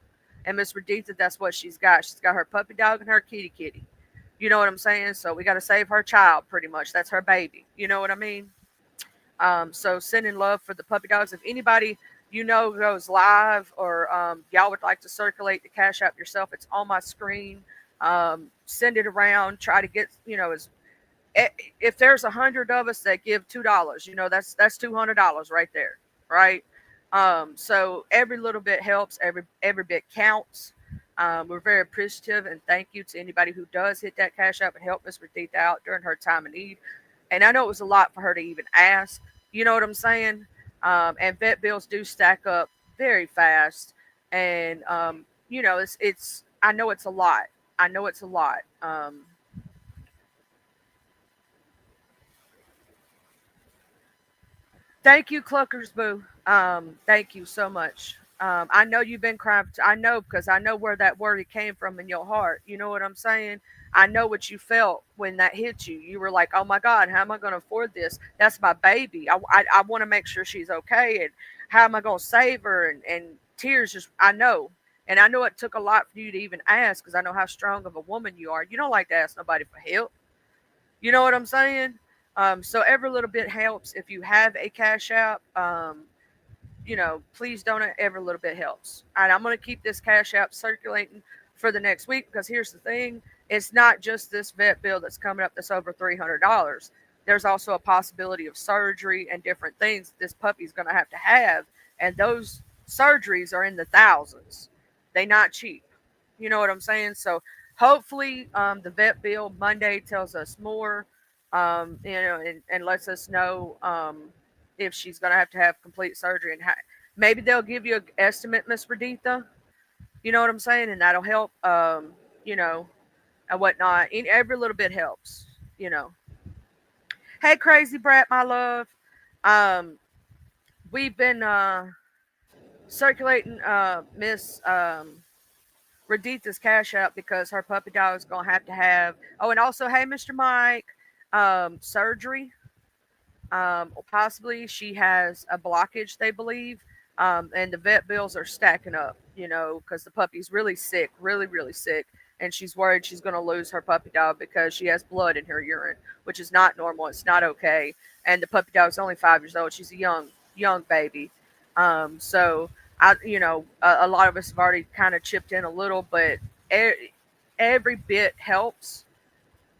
And Miss Redita, that's what she's got. She's got her puppy dog and her kitty kitty. You know what I'm saying? So we got to save her child, pretty much. That's her baby. You know what I mean? So sending love for the puppy dogs. If anybody goes live, or y'all would like to circulate the Cash App yourself, it's on my screen. Send it around. Try to get as if there's 100 of us that give $2, that's $200 right there, right? So every little bit helps. Every bit counts. We're very appreciative and thank you to anybody who does hit that Cash App and help Miss Redita out during her time of need. And I know it was a lot for her to even ask. You know what I'm saying? And vet bills do stack up very fast, and it's. I know it's a lot. I know it's a lot. Thank you, Cluckers Boo. Thank you so much. I know you've been crying. I know because I know where that word came from in your heart. You know what I'm saying? I know what you felt when that hit you. You were like, "Oh my God, how am I going to afford this? That's my baby. I want to make sure she's okay, and how am I going to save her?" And tears just, I know. And I know it took a lot for you to even ask because I know how strong of a woman you are. You don't like to ask nobody for help. You know what I'm saying? So every little bit helps. If you have a cash app, please donate. Every little bit helps. And I'm going to keep this cash app circulating for the next week because here's the thing: it's not just this vet bill that's coming up that's over $300. There's also a possibility of surgery and different things this puppy's going to have, and those surgeries are in the thousands. They not cheap. You know what I'm saying? So hopefully, the vet bill Monday tells us more, and lets us know, if she's going to have complete surgery, and maybe they'll give you an estimate, Miss Reditha. You know what I'm saying? And that'll help, you know, and whatnot. Every little bit helps, you know. Hey, Crazy Brat, my love. Um, we've been circulating Miss Raditha's cash out because her puppy dog is going to have. Oh, and also, hey, Mr. Mike, surgery. Possibly she has a blockage, they believe, and the vet bills are stacking up. Because the puppy's really sick, really, really sick, and she's worried she's going to lose her puppy dog because she has blood in her urine, which is not normal. It's not okay. And the puppy dog's only 5 years old. She's a young baby. So a lot of us have already kind of chipped in a little, but every bit helps.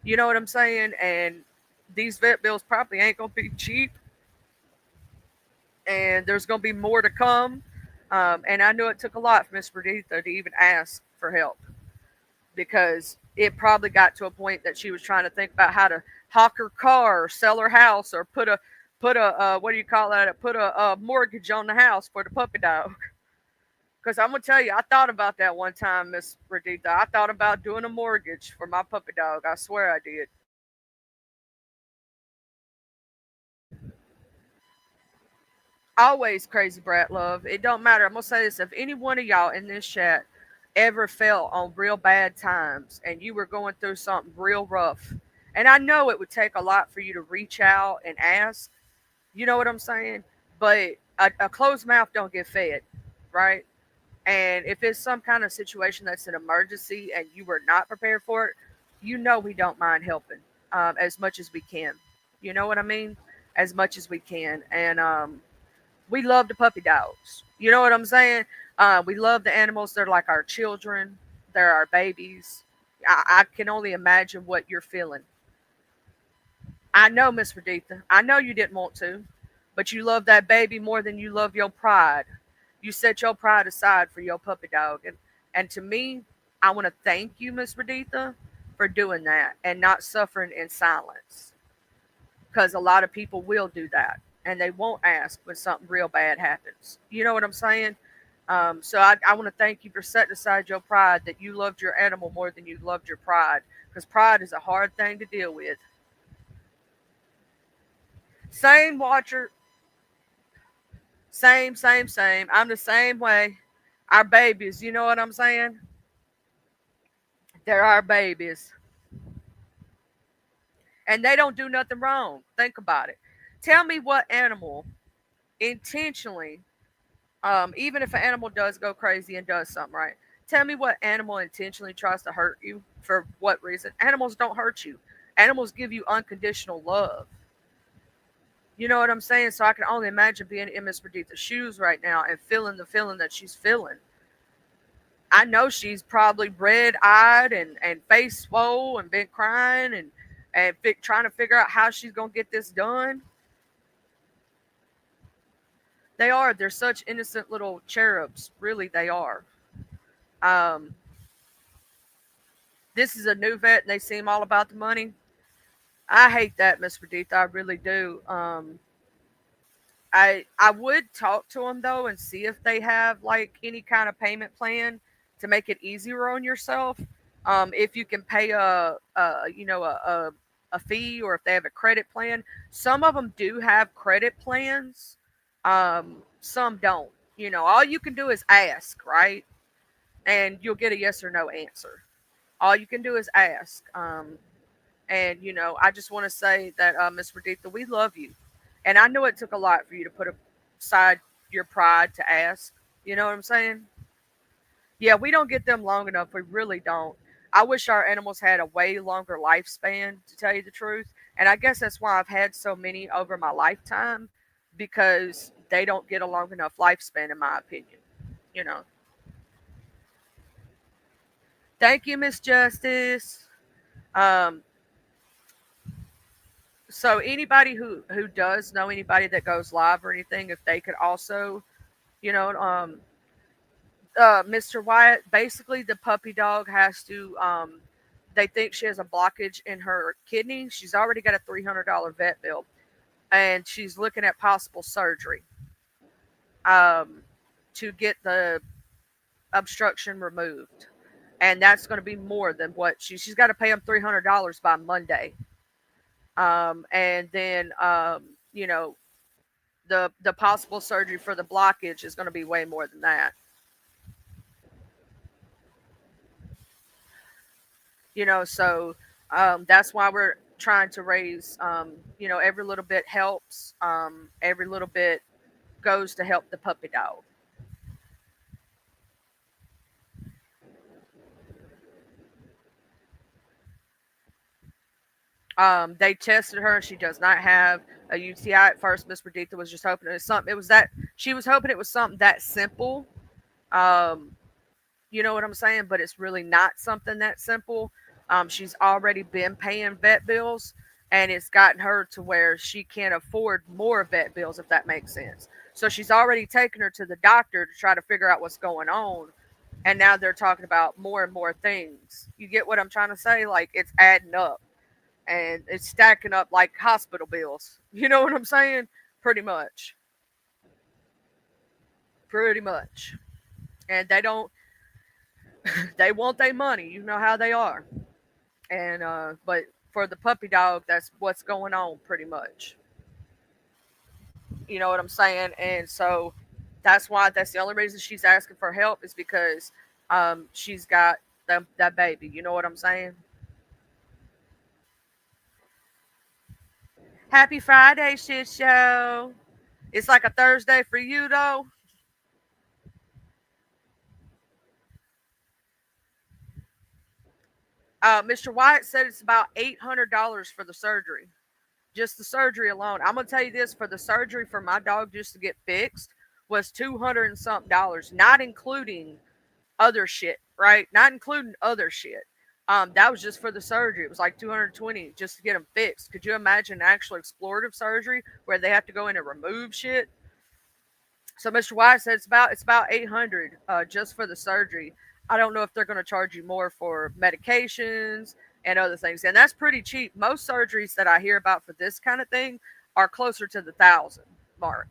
You know what I'm saying? And these vet bills probably ain't gonna be cheap, and there's gonna be more to come. And I know it took a lot for Miss Perdita to even ask for help because it probably got to a point that she was trying to think about how to hawk her car, or sell her house, or put a what do you call that? Put a mortgage on the house for the puppy dog. Because I'm gonna tell you, I thought about that one time, Miss Perdita. I thought about doing a mortgage for my puppy dog. I swear I did. Always Crazy Brat Love. It don't matter. I'm gonna say this: if any one of y'all in this chat ever felt on real bad times and you were going through something real rough, and I know it would take a lot for you to reach out and ask, you know what I'm saying? But a closed mouth don't get fed, right? And if it's some kind of situation that's an emergency and you were not prepared for it, we don't mind helping, as much as we can. You know what I mean? As much as we can. And we love the puppy dogs. You know what I'm saying? We love the animals. They're like our children. They're our babies. I can only imagine what you're feeling. I know, Miss Reditha. I know you didn't want to, but you love that baby more than you love your pride. You set your pride aside for your puppy dog, and to me, I want to thank you, Miss Reditha, for doing that and not suffering in silence. Because a lot of people will do that and they won't ask when something real bad happens. You know what I'm saying? So I want to thank you for setting aside your pride, that you loved your animal more than you loved your pride, because pride is a hard thing to deal with. Same, Watcher. Same, same, same. I'm the same way. Our babies, you know what I'm saying? They're our babies. And they don't do nothing wrong. Think about it. Tell me what animal intentionally, even if an animal does go crazy and does something right, tell me what animal intentionally tries to hurt you for what reason? Animals don't hurt you. Animals give you unconditional love. You know what I'm saying? So I can only imagine being in Miss Perdita's shoes right now and feeling the feeling that she's feeling. I know she's probably red eyed and face swole and been crying and trying to figure out how she's gonna get this done. They are. They're such innocent little cherubs. Really, they are. Um, this is a new vet, and they seem all about the money. I hate that, Miss Perdita. I really do. I would talk to them though and see if they have like any kind of payment plan to make it easier on yourself. If you can pay a fee, or if they have a credit plan. Some of them do have credit plans. Some don't. You know, all you can do is ask, right? And you'll get a yes or no answer. All you can do is ask. And I just want to say that, Miss Perdita, we love you, and I know it took a lot for you to put aside your pride to ask. You know what I'm saying? Yeah, we don't get them long enough. We really don't. I wish our animals had a way longer lifespan, to tell you the truth. And I guess that's why I've had so many over my lifetime, because they don't get a long enough lifespan, in my opinion. You know. Thank you, Miss Justice. Um, so anybody who does know anybody that goes live or anything, if they could also, you know, Mr. Wyatt, basically the puppy dog has to, they think she has a blockage in her kidney. She's already got a $300 vet bill, and she's looking at possible surgery, um, to get the obstruction removed. And that's going to be more than what she's got to pay them $300 by Monday. And then, the possible surgery for the blockage is going to be way more than that. So that's why we're trying to raise. Every little bit helps. Every little bit goes to help the puppy dog. They tested her, and she does not have a UTI at first. Miss Perdita was just hoping it was something. It was that she was hoping it was something that simple. Um, You know what I'm saying? But it's really not something that simple. She's already been paying vet bills, and it's gotten her to where she can't afford more vet bills, if that makes sense. So she's already taken her to the doctor to try to figure out what's going on. And now they're talking about more and more things. You get what I'm trying to say? Like, it's adding up, and it's stacking up like hospital bills. You know what I'm saying? Pretty much. Pretty much. And they want their money. You know how they are. And but for the puppy dog, that's what's going on pretty much. You know what I'm saying? And so that's the only reason she's asking for help, is because she's got that baby. You know what I'm saying? Happy Friday, shit show. It's like a Thursday for you though. Mr. White said it's about $800 for the surgery. Just the surgery alone. I'm gonna tell you this: for the surgery for my dog just to get fixed was 200 and something dollars, not including other shit, right? Not including other shit. That was just for the surgery. It was like 220 just to get them fixed. Could you imagine actual explorative surgery where they have to go in and remove shit? So Mr. Wise said it's about 800 just for the surgery. I don't know if they're going to charge you more for medications and other things, and that's pretty cheap. Most surgeries that I hear about for this kind of thing are closer to the thousand mark.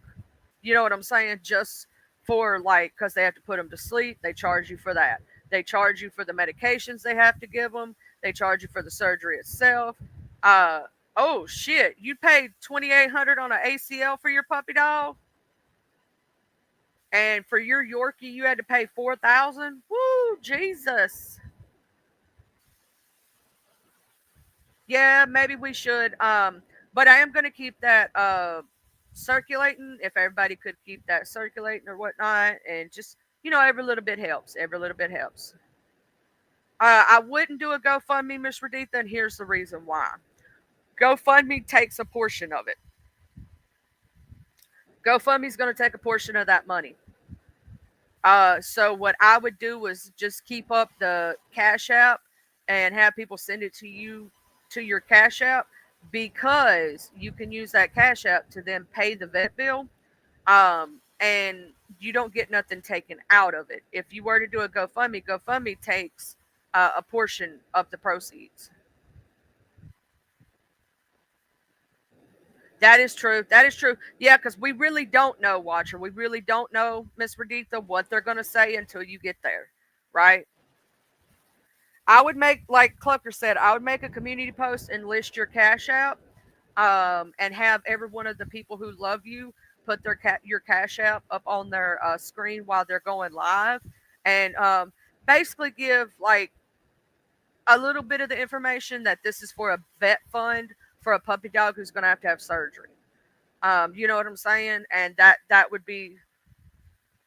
You know what I'm saying? Just for like, because they have to put them to sleep, they charge you for that. They charge you for the medications they have to give them. They charge you for the surgery itself. Uh, oh shit! You paid $2,800 on an ACL for your puppy dog? And for your Yorkie, you had to pay 4,000. Woo, Jesus. Yeah, maybe we should. But I am going to keep that circulating. If everybody could keep that circulating or whatnot, and just every little bit helps. Every little bit helps. I wouldn't do a GoFundMe, Miss Raditha, and here's the reason why. GoFundMe takes a portion of it. GoFundMe's going to take a portion of that money. So what I would do was just keep up the Cash App and have people send it to you to your Cash App, because you can use that Cash App to then pay the vet bill. And you don't get nothing taken out of it. If you were to do a GoFundMe, GoFundMe takes a portion of the proceeds. That is true. That is true. Yeah, because we really don't know, Watcher. We really don't know, Miss Raditha, what they're going to say until you get there, right? I would make, like Clucker said, I would make a community post and list your Cash App, and have every one of the people who love you put your Cash App up on their screen while they're going live, and basically give like a little bit of the information that this is for a vet fund for a puppy dog who's going to have surgery. You know what I'm saying? And that would be,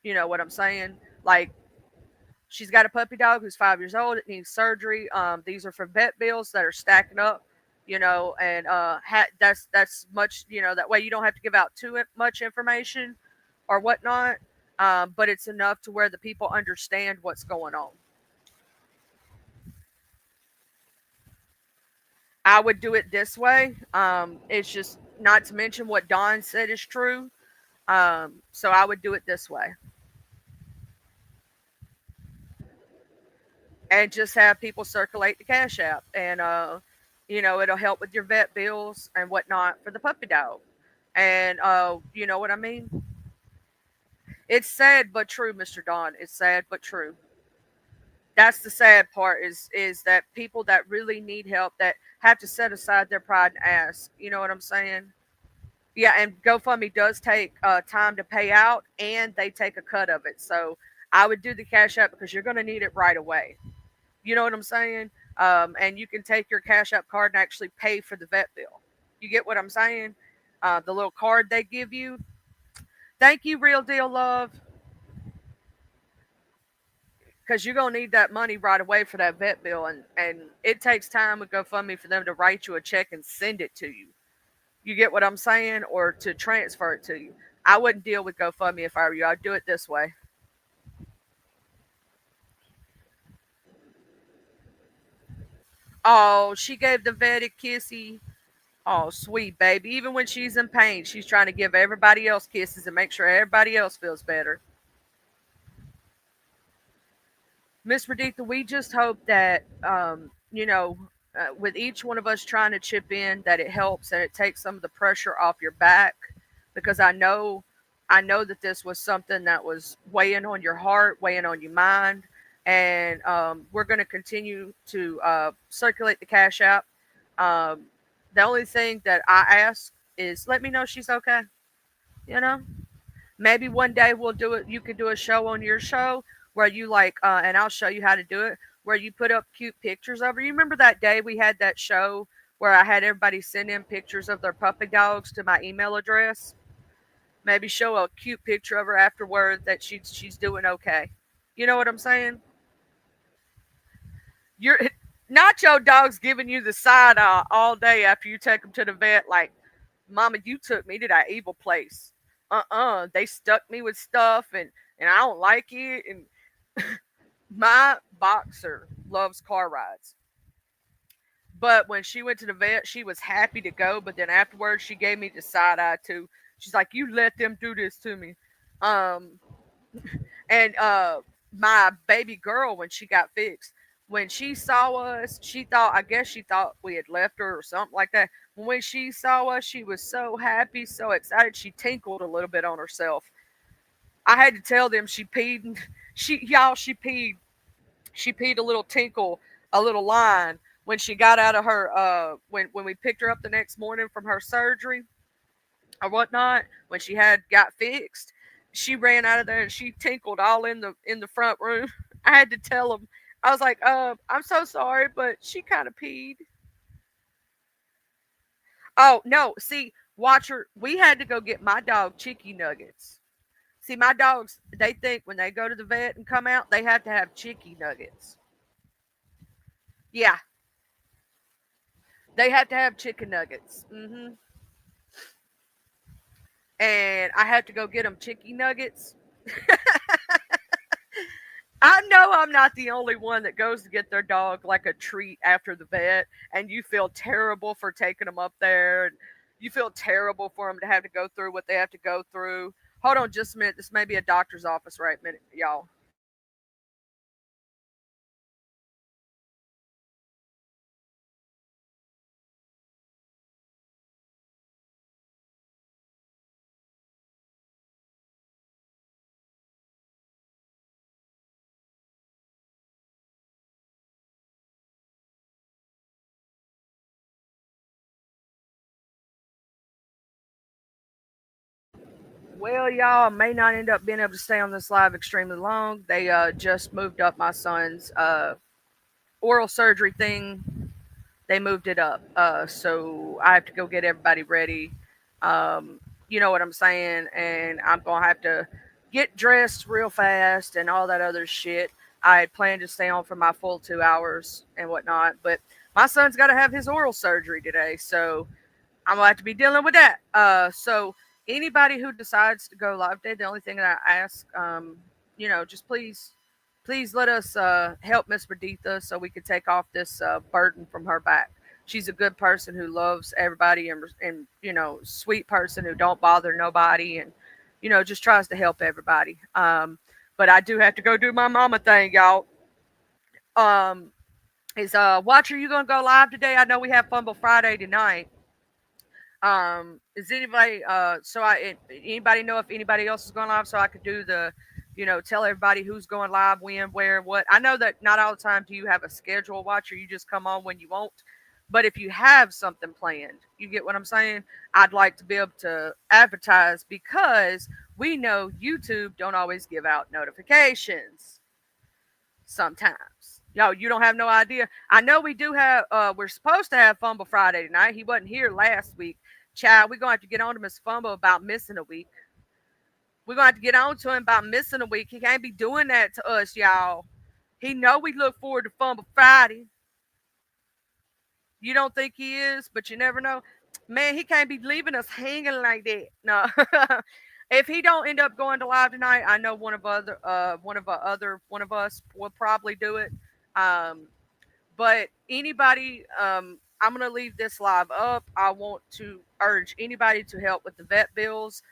what I'm saying. Like, she's got a puppy dog who's 5 years old. It needs surgery. These are for vet bills that are stacking up. And that's much. That way you don't have to give out too much information or whatnot. But it's enough to where the people understand what's going on. I would do it this way. It's just not to mention what Don said is true. So I would do it this way, and just have people circulate the Cash App, and it'll help with your vet bills and whatnot for the puppy dog. And you know what I mean? It's sad but true, Mr. Don. It's sad but true. That's the sad part, is that people that really need help, that have to set aside their pride and ask. You know what I'm saying? Yeah, and GoFundMe does take time to pay out, and they take a cut of it. So I would do the Cash App because you're going to need it right away. You know what I'm saying? And you can take your Cash App card and actually pay for the vet bill. You get what I'm saying? The little card they give you. Thank you, Real Deal Love, because you're gonna need that money right away for that vet bill, and it takes time with GoFundMe for them to write you a check and send it to you. You get what I'm saying, or to transfer it to you. I wouldn't deal with GoFundMe if I were you. I'd do it this way. Oh, she gave the vet a kissy. Oh, sweet baby. Even when she's in pain, she's trying to give everybody else kisses and make sure everybody else feels better. Miss Raditha, we just hope that, with each one of us trying to chip in, that it helps and it takes some of the pressure off your back, because I know that this was something that was weighing on your heart, weighing on your mind, and we're going to continue to circulate the Cash App. Um, the only thing that I ask is let me know she's okay. You know, maybe one day we'll do it. You could do a show on your show where you like, and I'll show you how to do it. Where you put up cute pictures of her. You remember that day we had that show where I had everybody send in pictures of their puppy dogs to my email address? Maybe show a cute picture of her afterward that she's doing okay. You know what I'm saying? You're Nacho Dog's giving you the side eye all day after you take them to the vet. Like, Mama, you took me to that evil place. They stuck me with stuff, and I don't like it. And my boxer loves car rides. But when she went to the vet, she was happy to go. But then afterwards, she gave me the side eye too. She's like, "You let them do this to me." Um, and my baby girl, when she got fixed, when she saw us, I guess she thought we had left her or something like that. When she saw us, she was so happy, so excited. She tinkled a little bit on herself. I had to tell them she peed. She peed a little tinkle, a little line when she got out of her when we picked her up the next morning from her surgery or whatnot, when she had got fixed. she ran out of there and she tinkled all in the front room. I had to tell them. I was like, I'm so sorry, but she kind of peed. Oh no, see, Watcher, we had to go get my dog chicky nuggets. See, my dogs, they think when they go to the vet and come out, they have to have chicky nuggets. Yeah, they have to have chicken nuggets. And I had to go get them chicky nuggets. I know I'm not the only one that goes to get their dog like a treat after the vet, and you feel terrible for taking them up there, and you feel terrible for them to have to go through what they have to go through. Hold on just a minute. This may be a doctor's office right minute, y'all. Well, y'all, I may not end up being able to stay on this live extremely long. They just moved up my son's oral surgery thing. They moved it up. So I have to go get everybody ready. You know what I'm saying? And I'm going to have to get dressed real fast and all that other shit. I had planned to stay on for my full 2 hours and whatnot, but my son's got to have his oral surgery today. So I'm gonna have to be dealing with that. So anybody who decides to go live day, the only thing that I ask, just please let us help Miss Verditha so we can take off this burden from her back. She's a good person who loves everybody and sweet person who don't bother nobody and just tries to help everybody. But I do have to go do my mama thing, y'all. Um, is Watcher, you gonna go live today? I know we have Fumble Friday tonight. Is anybody anybody know if anybody else is going live so I could do the tell everybody who's going live, when, where, what. I know that not all the time do you have a schedule, Watcher. You just come on when you want. But if you have something planned, you get what I'm saying? I'd like to be able to advertise because we know YouTube don't always give out notifications sometimes. Yo, you don't have no idea. I know we do have we're supposed to have Fumble Friday tonight. He wasn't here last week. Child, we're gonna have to get on to Miss Fumble about missing a week. We're gonna have to get on to him about missing a week. He can't be doing that to us, y'all. He know we look forward to Fumble Friday. You don't think he is, but you never know. Man, he can't be leaving us hanging like that. No. If he don't end up going to live tonight, I know one of us will probably do it. Um, but anybody, I'm going to leave this live up. I want to urge anybody to help with the vet bills.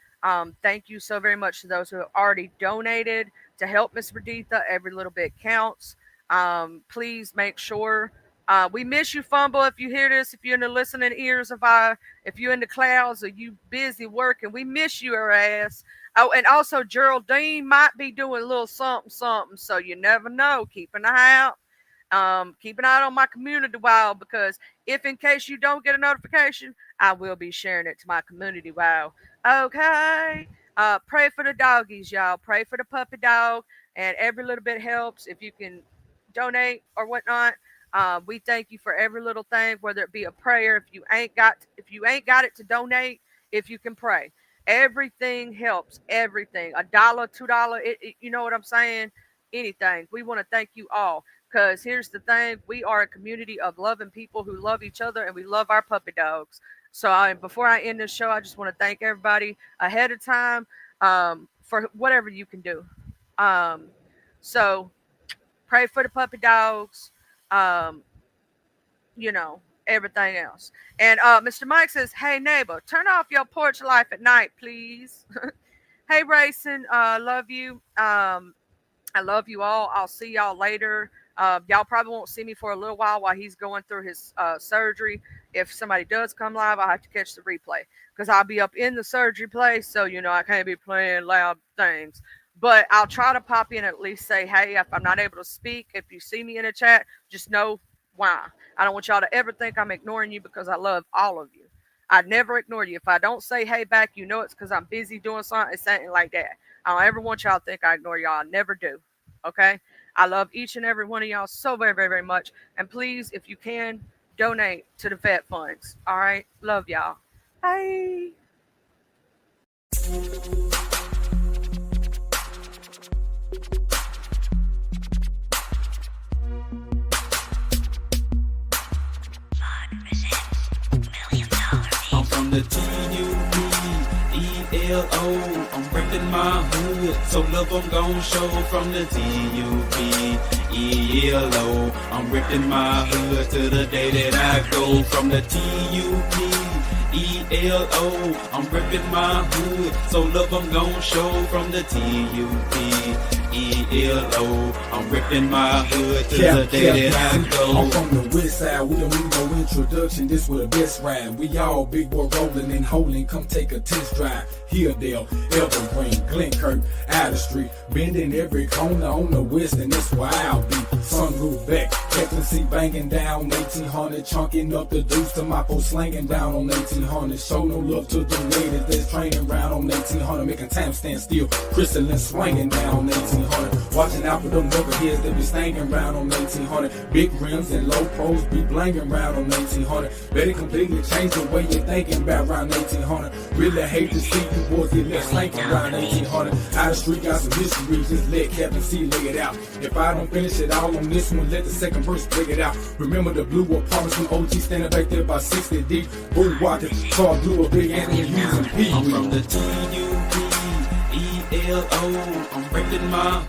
Thank you so very much to those who have already donated to help Miss Verditha. Every little bit counts. Please make sure. We miss you, Fumble. If you hear this, if you're in the listening ears of if you're in the clouds or you busy working, we miss you, her ass. Oh, and also Geraldine might be doing a little something, something. So you never know. Keep an eye out. Keep an eye on my community wow because if in case you don't get a notification, I will be sharing it to my community wow. Okay. Pray for the doggies, y'all. Pray for the puppy dog, and every little bit helps. If you can donate or whatnot, we thank you for every little thing, whether it be a prayer. If you ain't got it to donate, if you can pray, everything helps. Everything, $1, $2, you know what I'm saying? Anything. We want to thank you all. Because here's the thing, we are a community of loving people who love each other and we love our puppy dogs. So before I end this show, I just want to thank everybody ahead of time for whatever you can do. Um, so pray for the puppy dogs, um, everything else. And Mr. Mike says, hey, neighbor, turn off your porch life at night, please. Hey, Racing, love you. I love you all. I'll see y'all later. Y'all probably won't see me for a little while he's going through his surgery. If somebody does come live, I'll have to catch the replay because I'll be up in the surgery place. So, I can't be playing loud things. But I'll try to pop in and at least say, hey, if I'm not able to speak, if you see me in a chat, just know why. I don't want y'all to ever think I'm ignoring you because I love all of you. I never ignore you. If I don't say hey back, it's because I'm busy doing something. It's something like that. I don't ever want y'all to think I ignore y'all. I never do. Okay? I love each and every one of y'all so very, very, very much. And please, if you can, donate to the vet funds. All right? Love y'all. Bye. I'm from the T-U-B-E-L-O. I'm reppin' my hood, so love I'm gon' show. From the T-U-B-E-L-O. I'm reppin' my hood to the day that I go. From the T-U-B-E-L-O. I'm reppin' my hood, so love I'm gon' show. From the T-U-B-E-L-O. I'm reppin' my hood to the day that I go. I'm from the west side, we don't need no introduction, this was the best ride. We all big boy rolling and holding, come take a test drive. Hilldale, Evergreen, Glenkirk, Outer Street, bending every corner on the west, and that's where I'll be. Sunroof back, Captain C banging down 1800, chunking up the deuce to my post slanging down on 1800. Show no love to the ladies that's training round on 1800, making time stand still, crystalline swinging down on 1800. Watching out for them knuckleheads that be stanging round on 1800. Big rims and low pros be blanging round on 1800. Better completely change the way you're thinking about round 1800. Really hate to see you boys get left slanking round 1800. Out the street got some history, just let Captain C lay it out. If I don't finish it all on this one, let the second verse break it out. Remember the blue apartments from OG standing back there by 60 deep. Bull walking, car blue, a big Anthony using P. I'm from the T-U-B-E-L-O. I'm reppin' my